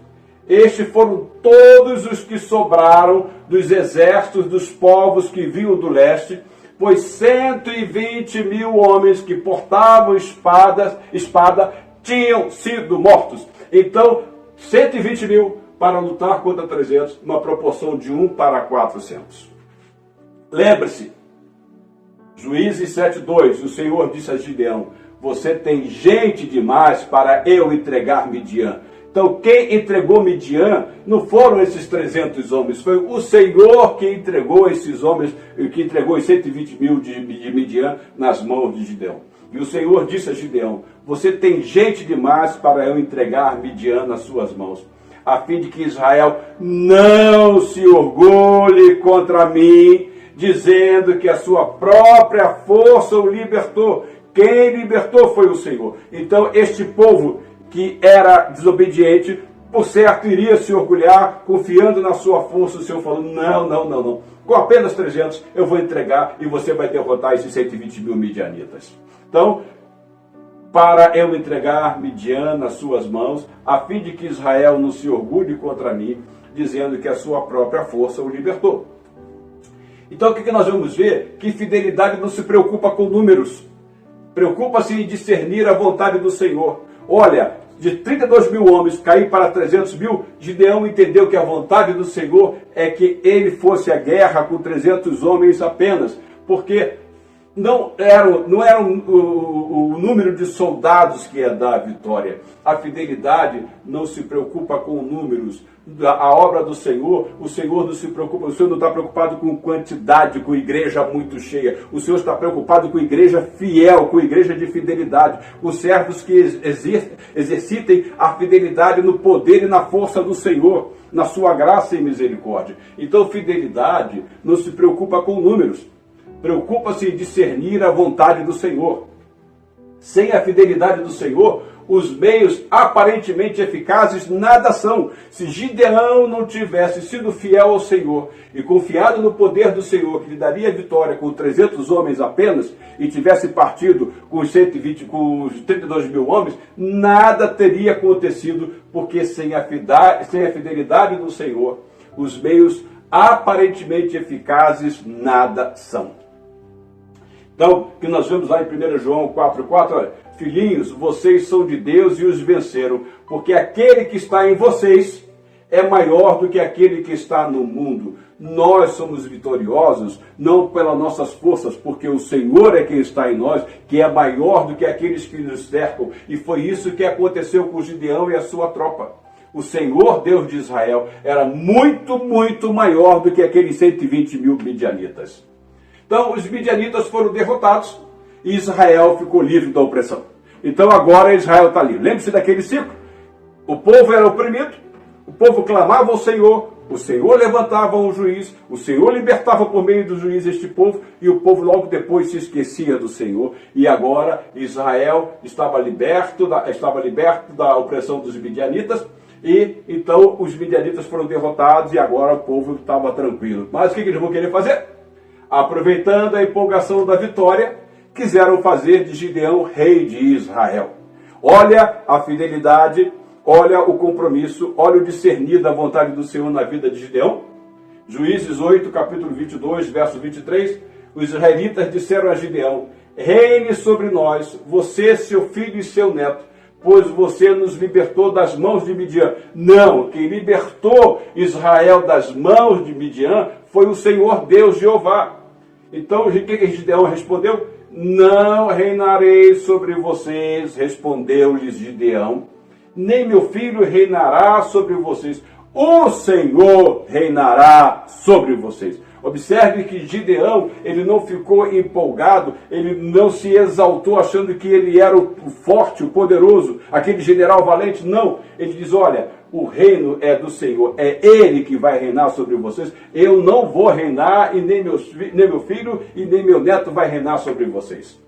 Estes foram todos os que sobraram dos exércitos dos povos que vinham do leste, pois 120 mil homens que portavam espada tinham sido mortos. Então, 120 mil para lutar contra 300, uma proporção de 1 para 400. Lembre-se, Juízes 7:2, o Senhor disse a Gideão, você tem gente demais para eu entregar Midian. Então, quem entregou Midian não foram esses 300 homens, foi o Senhor que entregou esses homens, que entregou os 120 mil de Midian nas mãos de Gideão. E o Senhor disse a Gideão, você tem gente demais para eu entregar Midian nas suas mãos, a fim de que Israel não se orgulhe contra mim, dizendo que a sua própria força o libertou. Quem libertou foi o Senhor. Então, este povo que era desobediente, por certo, iria se orgulhar, confiando na sua força. O Senhor falou, não. Com apenas 300 eu vou entregar e você vai derrotar esses 120 mil midianitas. Então, para eu entregar Midian nas suas mãos, a fim de que Israel não se orgulhe contra mim, dizendo que a sua própria força o libertou. Então, o que nós vamos ver? Que fidelidade não se preocupa com números. Preocupa-se em discernir a vontade do Senhor. Olha, de 32 mil homens cair para 300 mil, Gideão entendeu que a vontade do Senhor é que ele fosse à guerra com 300 homens apenas, porque não era o número de soldados que ia dar a vitória. A fidelidade não se preocupa com números. A obra do Senhor, o Senhor não se preocupa, o Senhor não está preocupado com quantidade, com igreja muito cheia. O Senhor está preocupado com igreja fiel, com igreja de fidelidade, com servos que exercitem a fidelidade no poder e na força do Senhor, na sua graça e misericórdia. Então, fidelidade não se preocupa com números, preocupa-se em discernir a vontade do Senhor. Sem a fidelidade do Senhor, os meios aparentemente eficazes nada são. Se Gideão não tivesse sido fiel ao Senhor e confiado no poder do Senhor, que lhe daria vitória com 300 homens apenas, e tivesse partido com os 32 mil homens, nada teria acontecido, porque sem a fidelidade do Senhor, os meios aparentemente eficazes nada são. Então, que nós vemos lá em 1 João 4:4, olha, filhinhos, vocês são de Deus e os venceram, porque aquele que está em vocês é maior do que aquele que está no mundo. Nós somos vitoriosos, não pelas nossas forças, porque o Senhor é quem está em nós, que é maior do que aqueles que nos cercam. E foi isso que aconteceu com Gideão e a sua tropa. O Senhor, Deus de Israel, era muito, muito maior do que aqueles 120 mil midianitas. Então, os midianitas foram derrotados e Israel ficou livre da opressão. Então, agora Israel está livre. Lembre-se daquele ciclo. O povo era oprimido, o povo clamava ao Senhor, o Senhor levantava um juiz, o Senhor libertava por meio do juiz este povo, e o povo logo depois se esquecia do Senhor. E agora Israel estava liberto da opressão dos midianitas, e então os midianitas foram derrotados e agora o povo estava tranquilo. Mas o que eles vão querer fazer? Aproveitando a empolgação da vitória, quiseram fazer de Gideão rei de Israel. Olha a fidelidade, olha o compromisso, olha o discernir da vontade do Senhor na vida de Gideão. Juízes 8, capítulo 22, verso 23, os israelitas disseram a Gideão: reine sobre nós, você, seu filho e seu neto, pois você nos libertou das mãos de Midian. Não, quem libertou Israel das mãos de Midian foi o Senhor Deus Jeová. Então, o que Gideão respondeu? Não reinarei sobre vocês, respondeu-lhes Gideão, nem meu filho reinará sobre vocês, o Senhor reinará sobre vocês. Observe que Gideão, ele não ficou empolgado, ele não se exaltou achando que ele era o forte, o poderoso, aquele general valente. Não, ele diz: olha, o reino é do Senhor, é Ele que vai reinar sobre vocês. Eu não vou reinar, e nem meu filho e nem meu neto vai reinar sobre vocês.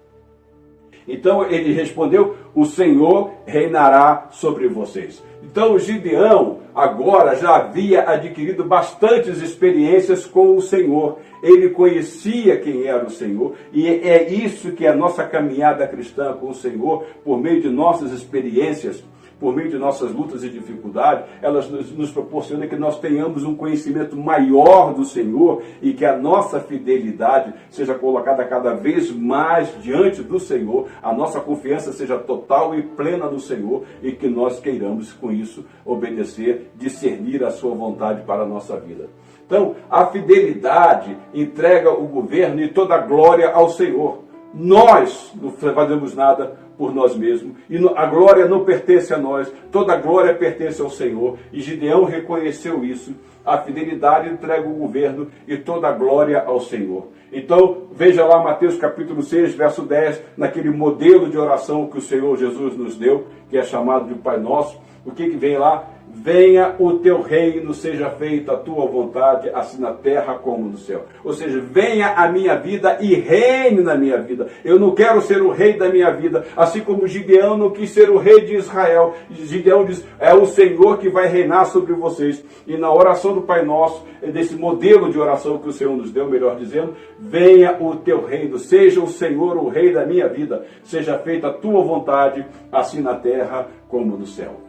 Então ele respondeu: o Senhor reinará sobre vocês. Então Gideão agora já havia adquirido bastantes experiências com o Senhor. Ele conhecia quem era o Senhor, e é isso que é a nossa caminhada cristã com o Senhor, por meio de nossas experiências, por meio de nossas lutas e dificuldades, elas nos proporcionam que nós tenhamos um conhecimento maior do Senhor e que a nossa fidelidade seja colocada cada vez mais diante do Senhor, a nossa confiança seja total e plena no Senhor e que nós queiramos com isso obedecer, discernir a sua vontade para a nossa vida. Então, a fidelidade entrega o governo e toda a glória ao Senhor. Nós não fazemos nada por nós mesmos, e a glória não pertence a nós, toda a glória pertence ao Senhor, e Gideão reconheceu isso. A fidelidade entrega o governo e toda a glória ao Senhor. Então, veja lá Mateus capítulo 6, verso 10, naquele modelo de oração que o Senhor Jesus nos deu, que é chamado de Pai Nosso. O que vem lá? Venha o teu reino, seja feita a tua vontade, assim na terra como no céu. Ou seja, venha a minha vida e reine na minha vida. Eu não quero ser o rei da minha vida, assim como Gideão não quis ser o rei de Israel. Gideão diz: é o Senhor que vai reinar sobre vocês. E na oração do Pai Nosso, desse modelo de oração que o Senhor nos deu, melhor dizendo, venha o teu reino, seja o Senhor o rei da minha vida, seja feita a tua vontade, assim na terra como no céu.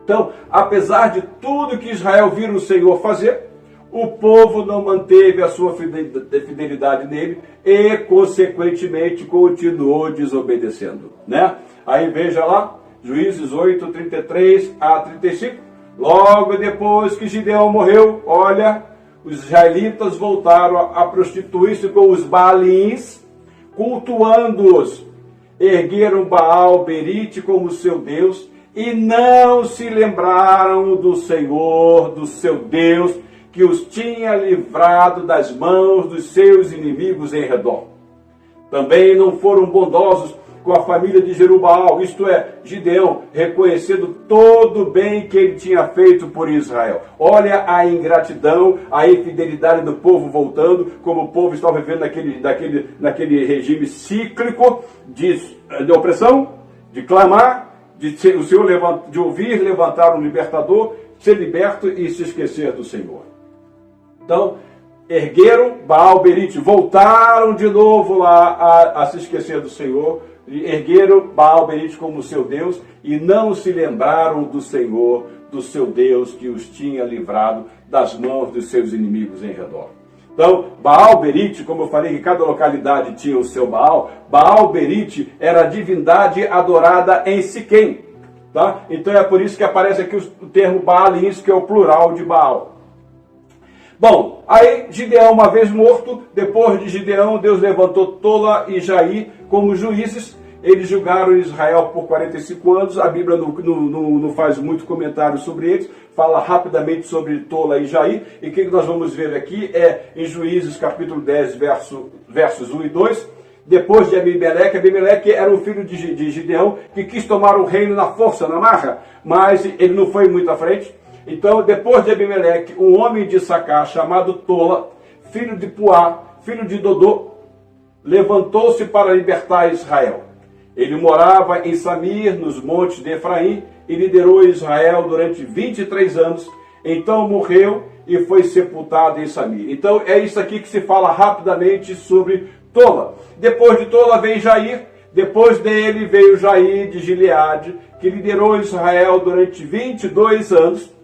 Então, apesar de tudo que Israel viu o Senhor fazer, o povo não manteve a sua fidelidade nele e, consequentemente, continuou desobedecendo, né? Aí veja lá, Juízes 8, 33 a 35. Logo depois que Gideão morreu, olha, os israelitas voltaram a prostituir-se com os Baalins, cultuando-os. Ergueram Baal Berite como seu Deus, e não se lembraram do Senhor, do seu Deus, que os tinha livrado das mãos dos seus inimigos em redor. Também não foram bondosos com a família de Jerubaal, isto é, Gideão, reconhecendo todo o bem que ele tinha feito por Israel. Olha a ingratidão, a infidelidade do povo voltando, como o povo estava vivendo naquele regime cíclico de opressão, de clamar, de ouvir levantar um libertador, ser liberto e se esquecer do Senhor. Então, ergueram Baal Berite, voltaram de novo lá a se esquecer do Senhor, ergueram Baal Berite como seu Deus e não se lembraram do Senhor, do seu Deus que os tinha livrado das mãos dos seus inimigos em redor. Então, Baal Berite, como eu falei que cada localidade tinha o seu Baal, Baal Berite era a divindade adorada em Siquém. Tá? Então é por isso que aparece aqui o termo Baalins, que é o plural de Baal. Bom, aí Gideão, uma vez morto, depois de Gideão, Deus levantou Tola e Jair como juízes. Eles julgaram Israel por 45 anos. A Bíblia não faz muito comentário sobre eles, fala rapidamente sobre Tola e Jair. E o que nós vamos ver aqui é em Juízes capítulo 10, versos 1 e 2. Depois de Abimeleque era um filho de Gideão que quis tomar o reino na força, na marra, mas ele não foi muito à frente. Então, depois de Abimeleque, um homem de Sacar chamado Tola, filho de Puá, filho de Dodô, levantou-se para libertar Israel. Ele morava em Samir, nos montes de Efraim, e liderou Israel durante 23 anos. Então morreu e foi sepultado em Samir. Então é isso aqui que se fala rapidamente sobre Tola. Depois de Tola vem Jair. Depois dele veio Jair de Gileade, que liderou Israel durante 22 anos.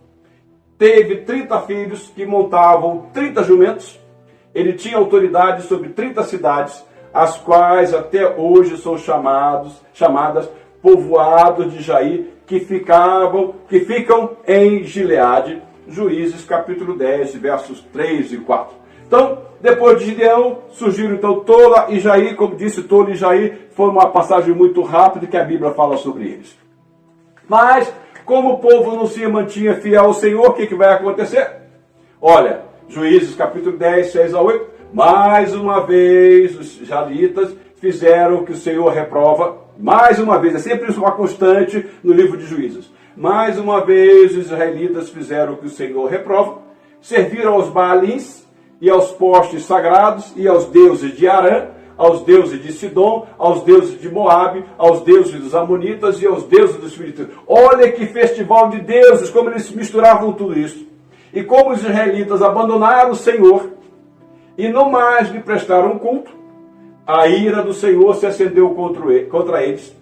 Teve 30 filhos que montavam 30 jumentos. Ele tinha autoridade sobre 30 cidades, as quais até hoje são chamadas povoados de Jair, que ficam em Gileade. Juízes capítulo 10, versos 3 e 4. Então, depois de Gideão, surgiram então Tola e Jair. Como disse, Tola e Jair foi uma passagem muito rápida que a Bíblia fala sobre eles. Mas, como o povo não se mantinha fiel ao Senhor, o que vai acontecer? Olha, Juízes capítulo 10, 6 a 8. Mais uma vez, os israelitas fizeram o que o Senhor reprova. Mais uma vez, é sempre uma constante no livro de Juízes. Mais uma vez, os israelitas fizeram o que o Senhor reprova. Serviram aos Baalins e aos postes sagrados e aos deuses de Arã, aos deuses de Sidom, aos deuses de Moabe, aos deuses dos Amonitas e aos deuses dos Filisteus. Olha que festival de deuses, como eles misturavam tudo isso. E como os israelitas abandonaram o Senhor e não mais lhe prestaram culto, a ira do Senhor se acendeu contra eles.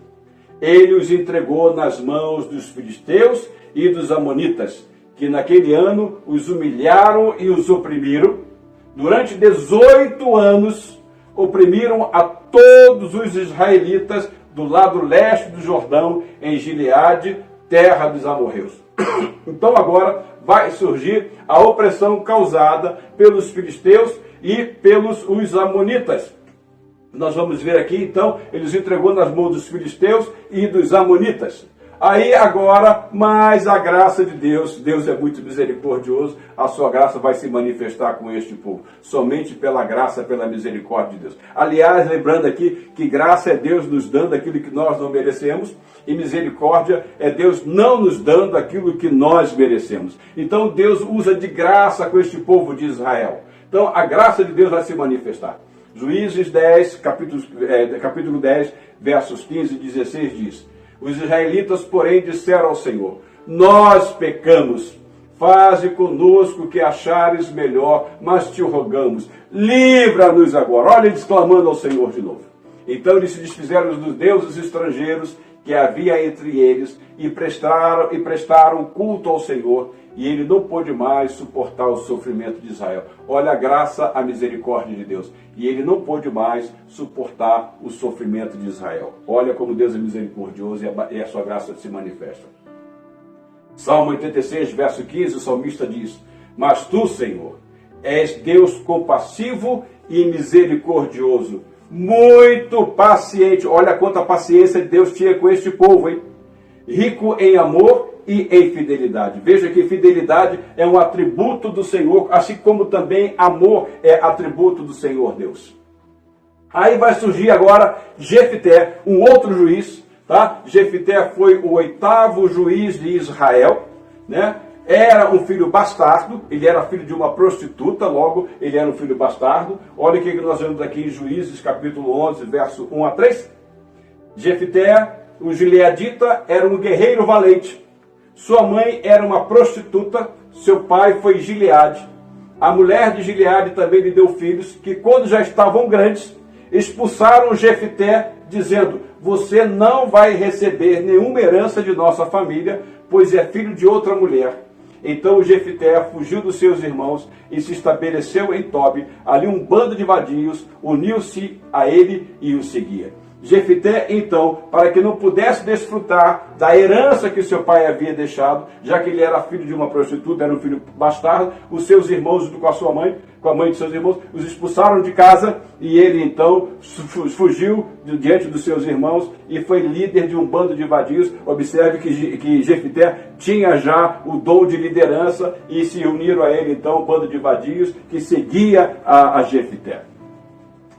Ele os entregou nas mãos dos filisteus e dos amonitas, que naquele ano os humilharam e os oprimiram. Durante 18 anos, oprimiram a todos os israelitas do lado leste do Jordão, em Gileade, terra dos amorreus. Então agora vai surgir a opressão causada pelos filisteus e pelos os amonitas. Nós vamos ver aqui, então, eles entregou nas mãos dos filisteus e dos amonitas. Aí agora, mais a graça de Deus, Deus é muito misericordioso, a sua graça vai se manifestar com este povo, somente pela graça, pela misericórdia de Deus. Aliás, lembrando aqui que graça é Deus nos dando aquilo que nós não merecemos, e misericórdia é Deus não nos dando aquilo que nós merecemos. Então Deus usa de graça com este povo de Israel. Então a graça de Deus vai se manifestar. Juízes 10, capítulo 10, versos 15 e 16 diz: os israelitas, porém, disseram ao Senhor: nós pecamos, faze conosco o que achares melhor, mas te rogamos, livra-nos agora. Olha eles clamando ao Senhor de novo. Então eles se desfizeram dos deuses estrangeiros que havia entre eles e prestaram culto ao Senhor, e ele não pôde mais suportar o sofrimento de Israel. Olha a graça, a misericórdia de Deus. E ele não pôde mais suportar o sofrimento de Israel. Olha como Deus é misericordioso e a sua graça se manifesta. Salmo 86, verso 15, o salmista diz: mas tu, Senhor, és Deus compassivo e misericordioso, muito paciente. Olha quanta paciência Deus tinha com este povo, hein? Rico em amor e em fidelidade. Veja que fidelidade é um atributo do Senhor, assim como também amor é atributo do Senhor Deus. Aí vai surgir agora Jefté, um outro juiz, tá? Jefté foi o 8º juiz de Israel, né? Era um filho bastardo, ele era filho de uma prostituta, logo ele era um filho bastardo. Olha o que nós vemos aqui em Juízes, capítulo 11, verso 1 a 3. Jefté, o gileadita, era um guerreiro valente. Sua mãe era uma prostituta, seu pai foi Gileade. A mulher de Gileade também lhe deu filhos, que quando já estavam grandes, expulsaram Jefté, dizendo: você não vai receber nenhuma herança de nossa família, pois é filho de outra mulher. Então Jefté fugiu dos seus irmãos e se estabeleceu em Tobi. Ali um bando de vadios uniu-se a ele e o seguia. Jefité, então, para que não pudesse desfrutar da herança que seu pai havia deixado, já que ele era filho de uma prostituta, era um filho bastardo, os seus irmãos, junto com a sua mãe, com a mãe de seus irmãos, os expulsaram de casa, e ele então fugiu diante dos seus irmãos e foi líder de um bando de vadios. Observe que Jefité tinha já o dom de liderança, e se uniram a ele então um bando de vadios que seguia a Jefité.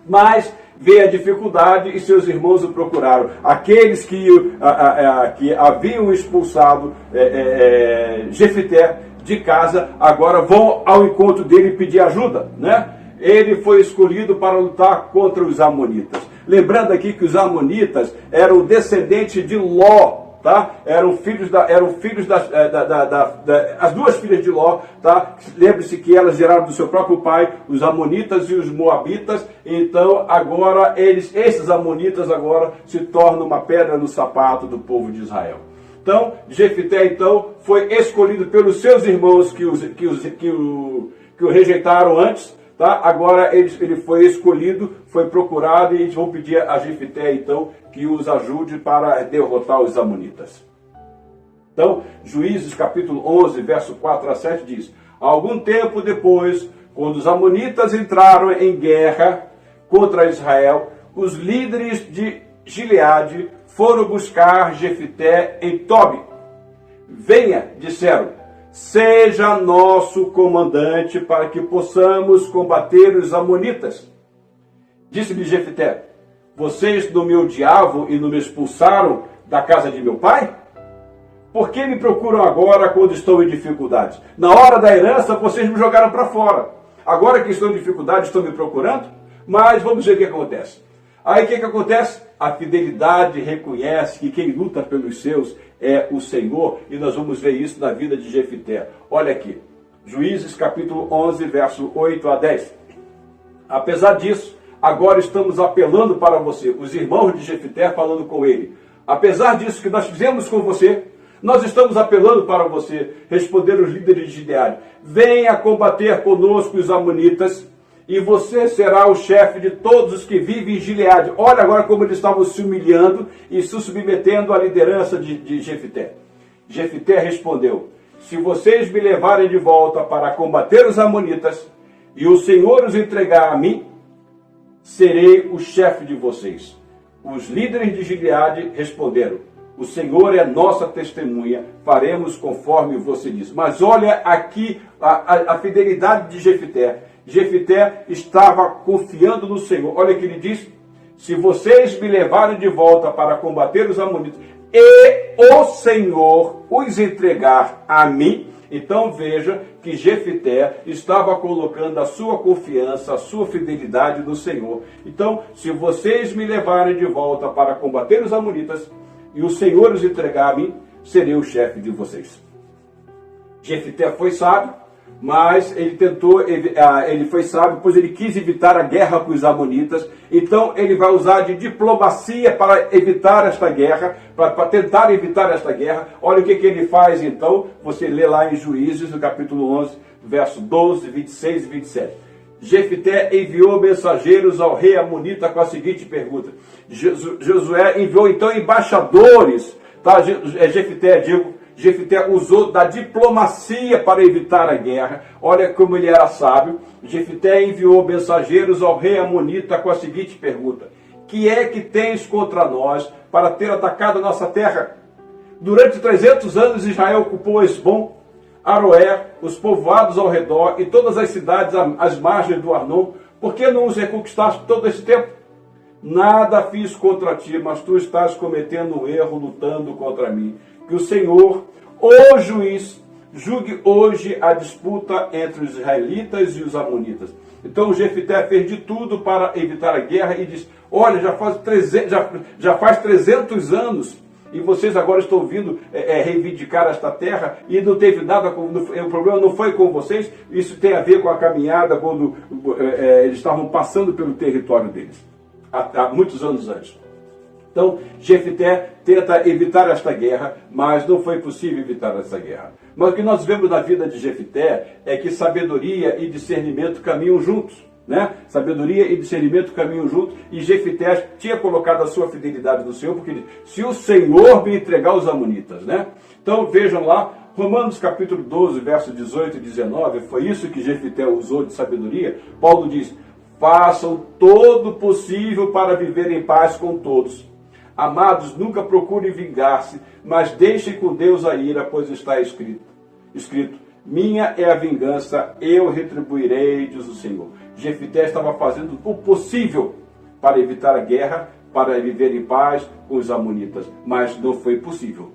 Mas veio a dificuldade e seus irmãos o procuraram. Aqueles que haviam expulsado Jefité de casa, agora vão ao encontro dele e pedir ajuda, né? Ele foi escolhido para lutar contra os amonitas. Lembrando aqui que os amonitas eram descendentes de Ló, tá? As duas filhas de Ló, tá? Lembre-se que elas geraram do seu próprio pai os amonitas e os moabitas. Então agora esses amonitas agora se tornam uma pedra no sapato do povo de Israel. Então Jefité então foi escolhido pelos seus irmãos que o rejeitaram antes. Tá? Agora ele foi escolhido, foi procurado, e eles vão pedir a Jefité então que os ajude para derrotar os amonitas. Então, Juízes capítulo 11, verso 4 a 7 diz: algum tempo depois, quando os amonitas entraram em guerra contra Israel, os líderes de Gileade foram buscar Jefité em Tobi. Venha, disseram, seja nosso comandante para que possamos combater os amonitas. Disse-lhe Jefité: vocês não me odiavam e não me expulsaram da casa de meu pai? Por que me procuram agora quando estou em dificuldades? Na hora da herança vocês me jogaram para fora. Agora que estou em dificuldade estão me procurando? Mas vamos ver o que acontece. Aí o que acontece? A fidelidade reconhece que quem luta pelos seus é o Senhor, e nós vamos ver isso na vida de Jefité. Olha aqui, Juízes capítulo 11, verso 8 a 10. Apesar disso, agora estamos apelando para você, os irmãos de Jefité falando com ele. Apesar disso que nós fizemos com você, nós estamos apelando para você, responderam os líderes de Gileade. Venha combater conosco os amonitas, e você será o chefe de todos os que vivem em Gileade. Olha agora como eles estavam se humilhando e se submetendo à liderança de Jefité. Jefité respondeu: se vocês me levarem de volta para combater os amonitas, e o Senhor os entregar a mim, serei o chefe de vocês. Os líderes de Gileade responderam: o Senhor é nossa testemunha, faremos conforme você diz. Mas olha aqui a fidelidade de Jefité. Jefité estava confiando no Senhor. Olha o que ele diz: se vocês me levarem de volta para combater os amonitas, e o Senhor os entregar a mim. Então veja que Jefité estava colocando a sua confiança, a sua fidelidade no Senhor. Então, se vocês me levarem de volta para combater os amonitas, e o Senhor os entregar a mim, serei o chefe de vocês. Jefité foi sábio, mas ele foi sábio, pois ele quis evitar a guerra com os amonitas. Então ele vai usar de diplomacia para evitar esta guerra, para tentar evitar esta guerra. Olha o que ele faz então, você lê lá em Juízes, no capítulo 11, verso 12, 26 e 27. Jefité enviou mensageiros ao rei amonita com a seguinte pergunta. Josué enviou então embaixadores, tá? Jefité usou da diplomacia para evitar a guerra. Olha como ele era sábio. Jefité enviou mensageiros ao rei amonita com a seguinte pergunta: que é que tens contra nós para ter atacado a nossa terra? Durante 300 anos Israel ocupou Esbom, Aroé, os povoados ao redor e todas as cidades às margens do Arnon. Por que não os reconquistaste todo esse tempo? Nada fiz contra ti, mas tu estás cometendo um erro lutando contra mim. Que o Senhor, o juiz, julgue hoje a disputa entre os israelitas e os amonitas. Então Jefité fez de tudo para evitar a guerra e disse: olha, já faz 300 anos e vocês agora estão vindo reivindicar esta terra e não teve nada, o problema não foi com vocês. Isso tem a ver com a caminhada quando eles estavam passando pelo território deles, há muitos anos antes. Então, Jefité tenta evitar esta guerra, mas não foi possível evitar essa guerra. Mas o que nós vemos na vida de Jefité é que sabedoria e discernimento caminham juntos. né? Sabedoria e discernimento caminham juntos, e Jefité tinha colocado a sua fidelidade no Senhor, porque ele disse, se o Senhor me entregar os amonitas, né? Então vejam lá, Romanos capítulo 12, versos 18 e 19, foi isso que Jefité usou de sabedoria. Paulo diz, façam todo o possível para viver em paz com todos. Amados, nunca procurem vingar-se, mas deixem com Deus a ira, pois está escrito, minha é a vingança, eu retribuirei, diz o Senhor. Jefité estava fazendo o possível para evitar a guerra, para viver em paz com os amonitas, mas não foi possível.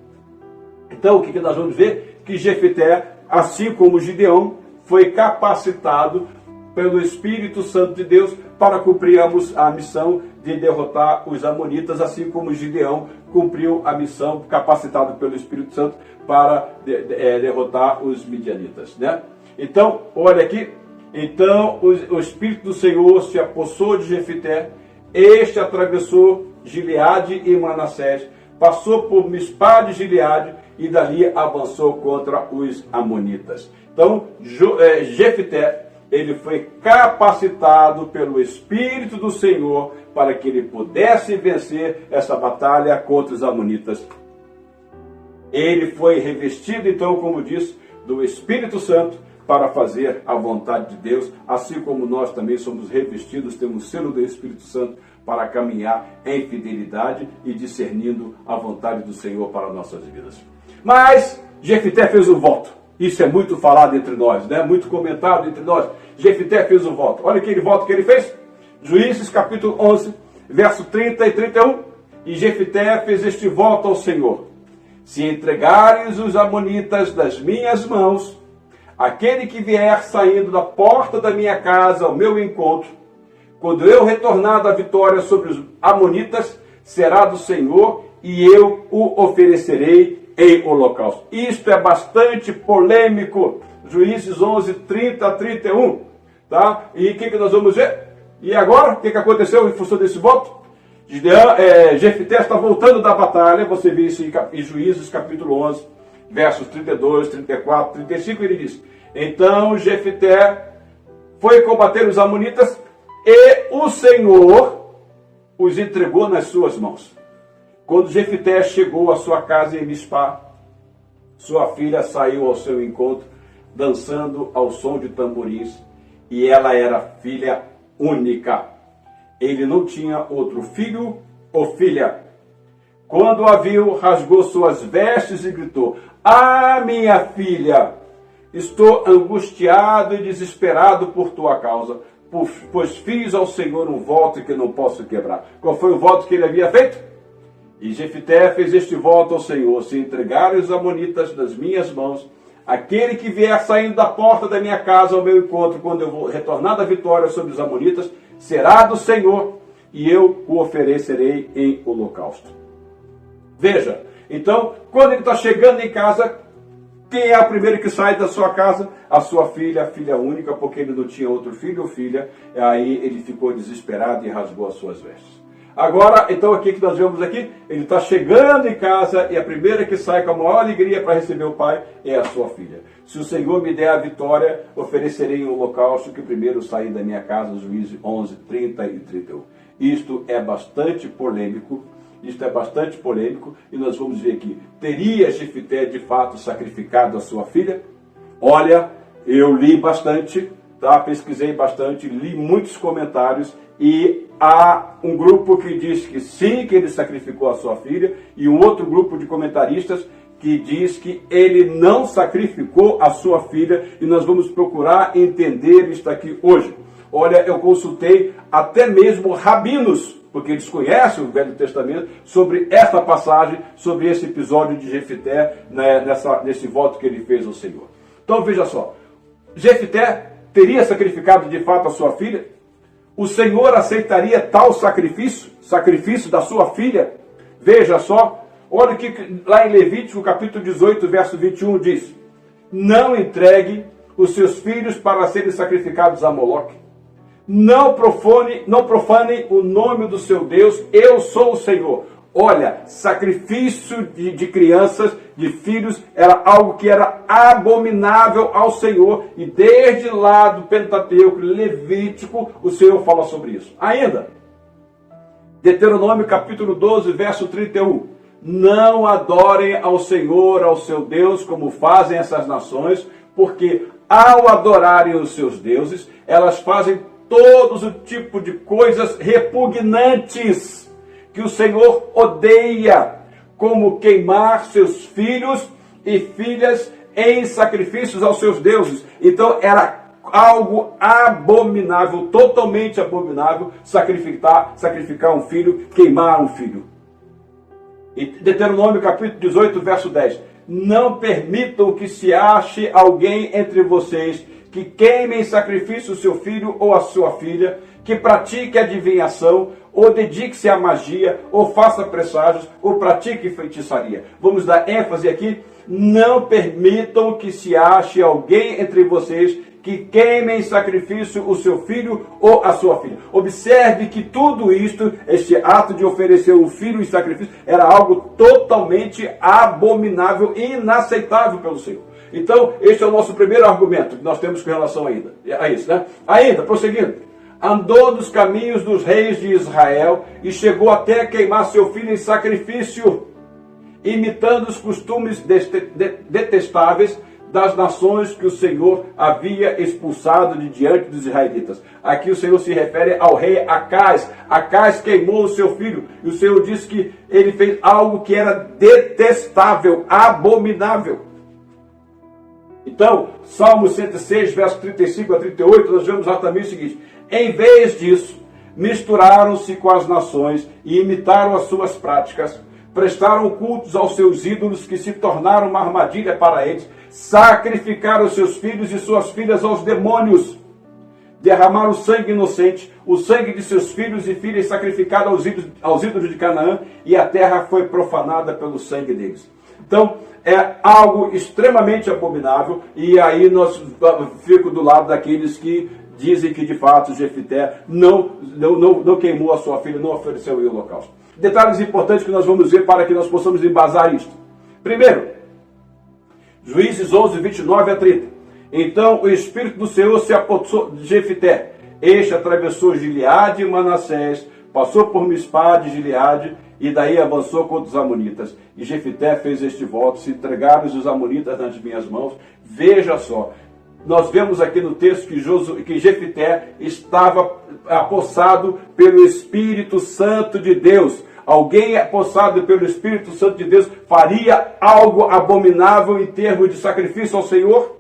Então, o que nós vamos ver? Que Jefité, assim como Gideão, foi capacitado pelo Espírito Santo de Deus para cumprir a missão de derrotar os amonitas, assim como Gideão cumpriu a missão, capacitado pelo Espírito Santo, para derrotar os midianitas, né? Então, olha aqui, então o Espírito do Senhor se apossou de Jefité, este atravessou Gileade e Manassés, passou por Mispá de Gileade e dali avançou contra os amonitas. Então, Jefité, ele foi capacitado pelo Espírito do Senhor para que ele pudesse vencer essa batalha contra os amonitas. Ele foi revestido, então, como disse, do Espírito Santo para fazer a vontade de Deus, assim como nós também somos revestidos, temos o selo do Espírito Santo para caminhar em fidelidade e discernindo a vontade do Senhor para nossas vidas. Mas Jefité fez um voto. Isso é muito falado entre nós, né? Muito comentado entre nós. Jefité fez um voto. Olha aquele voto que ele fez. Juízes capítulo 11, verso 30 e 31. E Jefité fez este voto ao Senhor. Se entregares os amonitas das minhas mãos, aquele que vier saindo da porta da minha casa ao meu encontro, quando eu retornar da vitória sobre os amonitas, será do Senhor e eu o oferecerei em holocausto. Isto é bastante polêmico. Juízes 11, 30 a 31. Tá? E o que nós vamos ver? E agora, o que aconteceu em função desse voto? Jefité está voltando da batalha, você vê isso em Juízes capítulo 11, versos 32, 34, 35, ele diz, então Jefité foi combater os amonitas e o Senhor os entregou nas suas mãos. Quando Jefité chegou à sua casa em Mispá, sua filha saiu ao seu encontro, dançando ao som de tamborins, e ela era filha única. Ele não tinha outro filho ou filha. Quando a viu, rasgou suas vestes e gritou, minha filha, estou angustiado e desesperado por tua causa, pois fiz ao Senhor um voto que não posso quebrar. Qual foi o voto que ele havia feito? E Jefité fez este voto ao Senhor, se entregarem os amonitas das minhas mãos, aquele que vier saindo da porta da minha casa ao meu encontro, quando eu vou retornar da vitória sobre os amonitas, será do Senhor, e eu o oferecerei em holocausto. Veja, então, quando ele está chegando em casa, quem é o primeiro que sai da sua casa? A sua filha, a filha única, porque ele não tinha outro filho ou filha, aí ele ficou desesperado e rasgou as suas vestes. Agora, então, aqui que nós vemos aqui, ele está chegando em casa e a primeira que sai com a maior alegria para receber o pai é a sua filha. Se o Senhor me der a vitória, oferecerei um holocausto que primeiro sair da minha casa, Juízes 11, 30 e 31. Isto é bastante polêmico, e nós vamos ver aqui, teria Jefité de fato sacrificado a sua filha? Olha, eu li bastante, tá? Pesquisei bastante, li muitos comentários, e há um grupo que diz que sim, que ele sacrificou a sua filha, e um outro grupo de comentaristas que diz que ele não sacrificou a sua filha, e nós vamos procurar entender isso aqui hoje. Olha, eu consultei até mesmo rabinos, porque eles conhecem o Velho Testamento, sobre essa passagem, sobre esse episódio de Jefité, né, nesse voto que ele fez ao Senhor. Então veja só, Jefité teria sacrificado de fato a sua filha? O Senhor aceitaria tal sacrifício da sua filha? Veja só, olha o que lá em Levítico capítulo 18, verso 21 diz, não entregue os seus filhos para serem sacrificados a Moloque. Não profanem o nome do seu Deus, eu sou o Senhor. Olha, sacrifício de crianças, de filhos, era algo que era abominável ao Senhor. E desde lá do Pentateuco, Levítico, o Senhor fala sobre isso. Ainda, Deuteronômio capítulo 12, verso 31. Não adorem ao Senhor, ao seu Deus, como fazem essas nações, porque ao adorarem os seus deuses, elas fazem todos o tipo de coisas repugnantes que o Senhor odeia, como queimar seus filhos e filhas em sacrifícios aos seus deuses. Então era algo abominável, totalmente abominável, sacrificar um filho, queimar um filho. E Deuteronômio capítulo 18, verso 10. Não permitam que se ache alguém entre vocês que queime em sacrifício o seu filho ou a sua filha, que pratique adivinhação, ou dedique-se à magia, ou faça presságios, ou pratique feitiçaria. Vamos dar ênfase aqui. Não permitam que se ache alguém entre vocês que queime em sacrifício o seu filho ou a sua filha. Observe que tudo isto, este ato de oferecer o filho em sacrifício, era algo totalmente abominável e inaceitável pelo Senhor. Então, este é o nosso primeiro argumento que nós temos com relação a isso, né? Ainda, prosseguindo. Andou nos caminhos dos reis de Israel e chegou até a queimar seu filho em sacrifício, imitando os costumes detestáveis das nações que o Senhor havia expulsado de diante dos israelitas. Aqui o Senhor se refere ao rei Acais. Acais queimou o seu filho, e o Senhor disse que ele fez algo que era detestável, abominável. Então, Salmo 106, verso 35 a 38, nós vemos exatamente o seguinte: em vez disso, misturaram-se com as nações e imitaram as suas práticas, prestaram cultos aos seus ídolos que se tornaram uma armadilha para eles, sacrificaram seus filhos e suas filhas aos demônios, derramaram sangue inocente, o sangue de seus filhos e filhas sacrificado aos ídolos de Canaã, e a terra foi profanada pelo sangue deles. Então, é algo extremamente abominável, e aí nós fico do lado daqueles que dizem que de fato Jefité não queimou a sua filha, não ofereceu o holocausto. Detalhes importantes que nós vamos ver para que nós possamos embasar isto. Primeiro, Juízes 11, 29 a 30. Então o Espírito do Senhor se apossou de Jefité. Este atravessou Gileade e Manassés, passou por Mispá de Gileade, e daí avançou contra os amonitas. E Jefité fez este voto: se entregaram os amonitas nas minhas mãos. Veja só, nós vemos aqui no texto que Jefité estava apossado pelo Espírito Santo de Deus. Alguém apossado pelo Espírito Santo de Deus faria algo abominável em termos de sacrifício ao Senhor?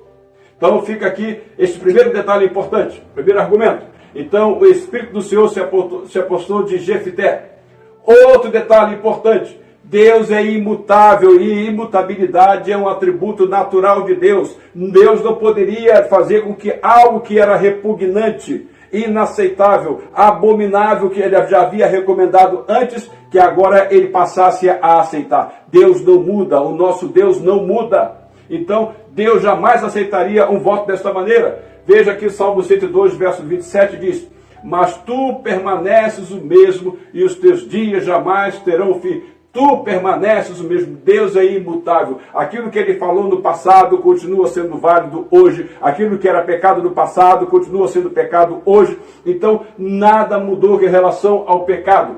Então fica aqui este primeiro detalhe importante, primeiro argumento. Então o Espírito do Senhor se apossou de Jefité. Outro detalhe importante: Deus é imutável, e imutabilidade é um atributo natural de Deus. Deus não poderia fazer com que algo que era repugnante, inaceitável, abominável, que ele já havia recomendado antes, que agora ele passasse a aceitar. Deus não muda, o nosso Deus não muda. Então, Deus jamais aceitaria um voto desta maneira. Veja aqui Salmo 102, verso 27 diz: mas tu permaneces o mesmo, e os teus dias jamais terão fim. Tu permaneces o mesmo. Deus é imutável. Aquilo que ele falou no passado continua sendo válido hoje. Aquilo que era pecado no passado continua sendo pecado hoje. Então, nada mudou em relação ao pecado.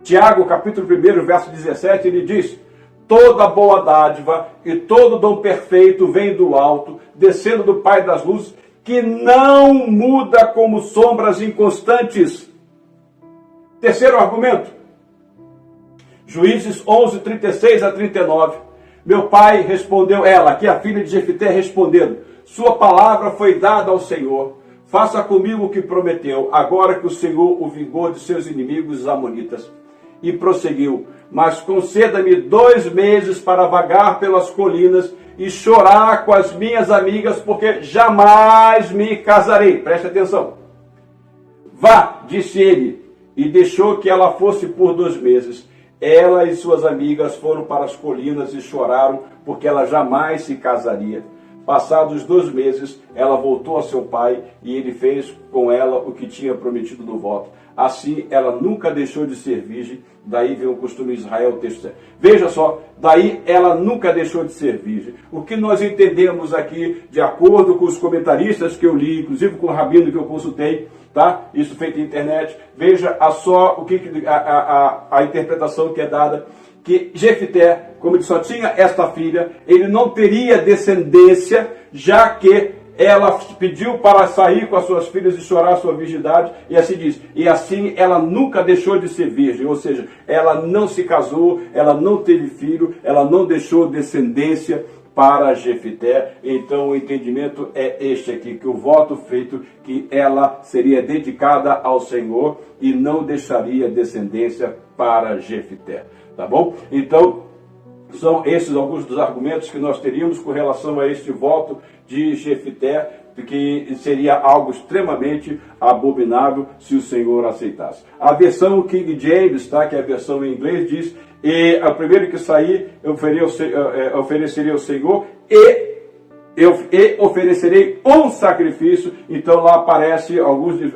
Tiago, capítulo 1, verso 17, ele diz: toda boa dádiva e todo dom perfeito vem do alto, descendo do Pai das luzes, que não muda como sombras inconstantes. Terceiro argumento, Juízes 11, 36 a 39. Meu pai respondeu, ela, aqui a filha de Jefité respondendo: sua palavra foi dada ao Senhor, faça comigo o que prometeu, agora que o Senhor o vingou de seus inimigos, os amonitas. E prosseguiu: mas conceda-me 2 meses para vagar pelas colinas e chorar com as minhas amigas, porque jamais me casarei. Preste atenção. Vá, disse ele, e deixou que ela fosse por 2 meses. Ela e suas amigas foram para as colinas e choraram, porque ela jamais se casaria. Passados 2 meses, ela voltou a seu pai, e ele fez com ela o que tinha prometido no voto. assim ela nunca deixou de ser virgem. Daí vem o costume de Israel, o texto. Veja só, daí ela nunca deixou de ser virgem. O que nós entendemos aqui, de acordo com os comentaristas que eu li, inclusive com o rabino que eu consultei, tá? Isso feito na internet, veja só o que a interpretação que é dada, que Jefité, como ele só tinha esta filha, ele não teria descendência, já que ela pediu para sair com as suas filhas e chorar a sua virgindade, e assim diz, e assim ela nunca deixou de ser virgem, ou seja, ela não se casou, ela não teve filho, ela não deixou descendência para Jefité. Então o entendimento é este aqui, que o voto feito, que ela seria dedicada ao Senhor e não deixaria descendência para Jefité, tá bom? Então, são esses alguns dos argumentos que nós teríamos com relação a este voto de Jefité, que seria algo extremamente abominável se o Senhor aceitasse. A versão King James, tá, que é a versão em inglês, diz: e o primeiro que sair, eu oferecerei ao Senhor e oferecerei um sacrifício. Então lá aparece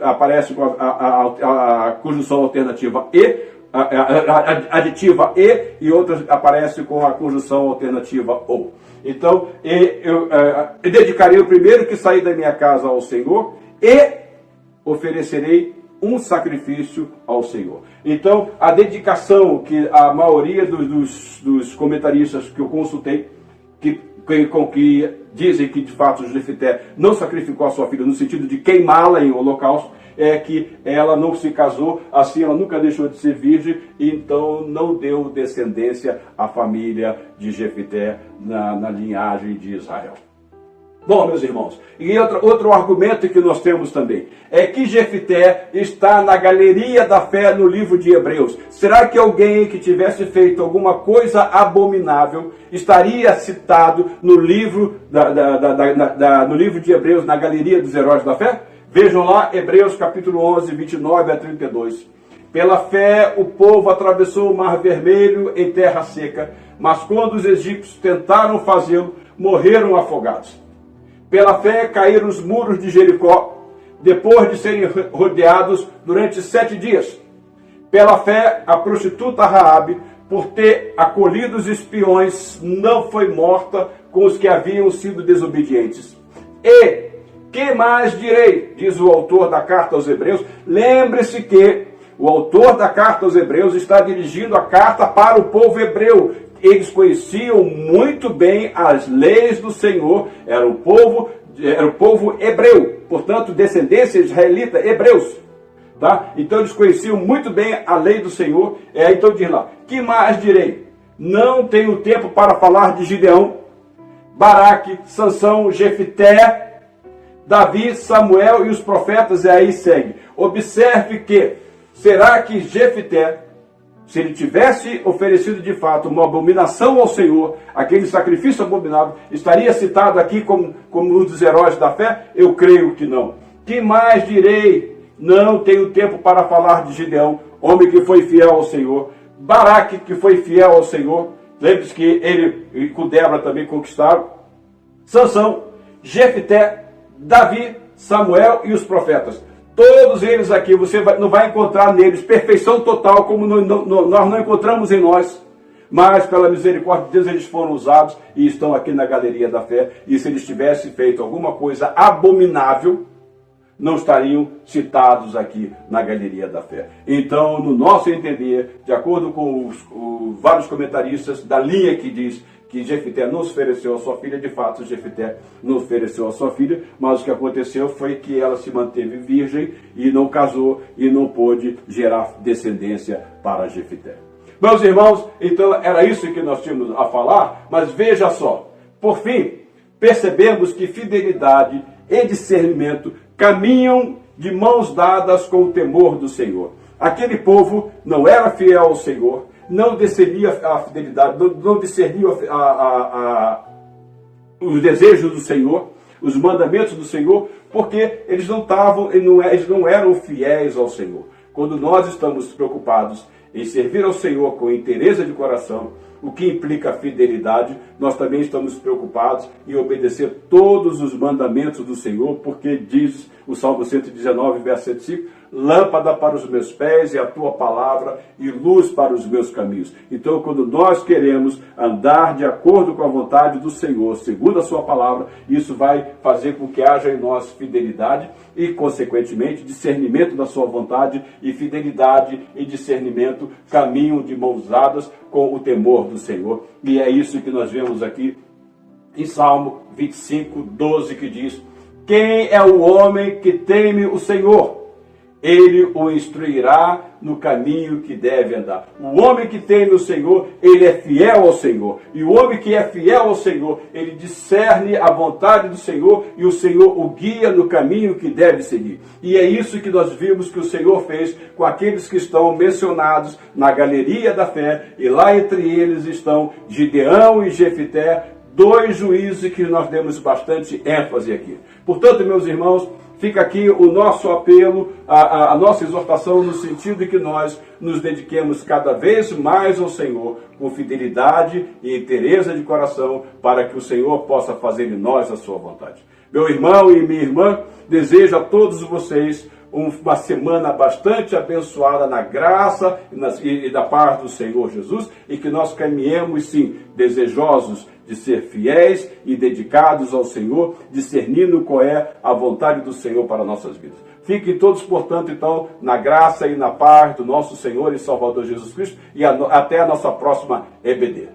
aparece com a conjunção alternativa aditiva e outras aparecem com a conjunção alternativa ou. Então, eu dedicarei o primeiro que sair da minha casa ao Senhor e oferecerei um sacrifício ao Senhor. Então, a dedicação que a maioria dos comentaristas que eu consultei, que dizem que de fato Jefité não sacrificou a sua filha no sentido de queimá-la em holocausto, é que ela não se casou, assim ela nunca deixou de ser virgem, então não deu descendência à família de Jefité na linhagem de Israel. Bom, meus irmãos, e outro argumento que nós temos também é que Jefité está na galeria da fé no livro de Hebreus. Será que alguém que tivesse feito alguma coisa abominável estaria citado no livro, no livro de Hebreus, na galeria dos heróis da fé? Vejam lá, Hebreus capítulo 11, 29 a 32. Pela fé o povo atravessou o mar vermelho em terra seca, mas quando os egípcios tentaram fazê-lo, morreram afogados. Pela fé caíram os muros de Jericó, depois de serem rodeados durante 7 dias. Pela fé, a prostituta Raabe, por ter acolhido os espiões, não foi morta com os que haviam sido desobedientes. E que mais direi? Diz o autor da carta aos Hebreus. Lembre-se que o autor da carta aos Hebreus está dirigindo a carta para o povo hebreu. Eles conheciam muito bem as leis do Senhor, era o povo hebreu, portanto, descendência israelita, hebreus. Tá? Então eles conheciam muito bem a lei do Senhor. Então diz lá, que mais direi? Não tenho tempo para falar de Gideão, Baraque, Sansão, Jefité, Davi, Samuel e os profetas, e aí segue. Observe que, será que Jefité, se ele tivesse oferecido de fato uma abominação ao Senhor, aquele sacrifício abominável, estaria citado aqui como um dos heróis da fé? Eu creio que não. Que mais direi? Não tenho tempo para falar de Gideão, homem que foi fiel ao Senhor. Baraque, que foi fiel ao Senhor. Lembre-se que ele e com Débora também conquistaram. Sansão, Jefité, Davi, Samuel e os profetas. Todos eles aqui, você não vai encontrar neles perfeição total, como nós não encontramos em nós. Mas, pela misericórdia de Deus, eles foram usados e estão aqui na galeria da fé. E se eles tivessem feito alguma coisa abominável, não estariam citados aqui na galeria da fé. Então, no nosso entender, de acordo com os vários comentaristas da linha que diz que Jefité não ofereceu a sua filha, de fato Jefité não ofereceu a sua filha, mas o que aconteceu foi que ela se manteve virgem e não casou e não pôde gerar descendência para Jefité. Meus irmãos, então era isso que nós tínhamos a falar, mas veja só, por fim, percebemos que fidelidade e discernimento caminham de mãos dadas com o temor do Senhor. Aquele povo não era fiel ao Senhor, não discernia a fidelidade, não discernia os desejos do Senhor, os mandamentos do Senhor, porque eles não eram fiéis ao Senhor. Quando nós estamos preocupados em servir ao Senhor com interesse de coração, o que implica fidelidade, nós também estamos preocupados em obedecer todos os mandamentos do Senhor, porque diz o Salmo 119, verso 5, lâmpada para os meus pés e a tua palavra e luz para os meus caminhos. Então, quando nós queremos andar de acordo com a vontade do Senhor, segundo a sua palavra, isso vai fazer com que haja em nós fidelidade e, consequentemente, discernimento da sua vontade, e fidelidade e discernimento caminham de mãos dadas com o temor do Senhor. E é isso que nós vemos aqui em Salmo 25, 12, que diz: quem é o homem que teme o Senhor? Ele o instruirá no caminho que deve andar. O homem que teme o Senhor, ele é fiel ao Senhor. E o homem que é fiel ao Senhor, ele discerne a vontade do Senhor e o Senhor o guia no caminho que deve seguir. E é isso que nós vimos que o Senhor fez com aqueles que estão mencionados na galeria da fé. E lá entre eles estão Gideão e Jefité, dois juízes que nós demos bastante ênfase aqui. Portanto, meus irmãos, fica aqui o nosso apelo, a nossa exortação, no sentido de que nós nos dediquemos cada vez mais ao Senhor, com fidelidade e inteireza de coração, para que o Senhor possa fazer em nós a sua vontade. Meu irmão e minha irmã, desejo a todos vocês uma semana bastante abençoada na graça e da paz do Senhor Jesus, e que nós caminhemos, sim, desejosos de ser fiéis e dedicados ao Senhor, discernindo qual é a vontade do Senhor para nossas vidas. Fiquem todos, portanto, então, na graça e na paz do nosso Senhor e Salvador Jesus Cristo, e até a nossa próxima EBD.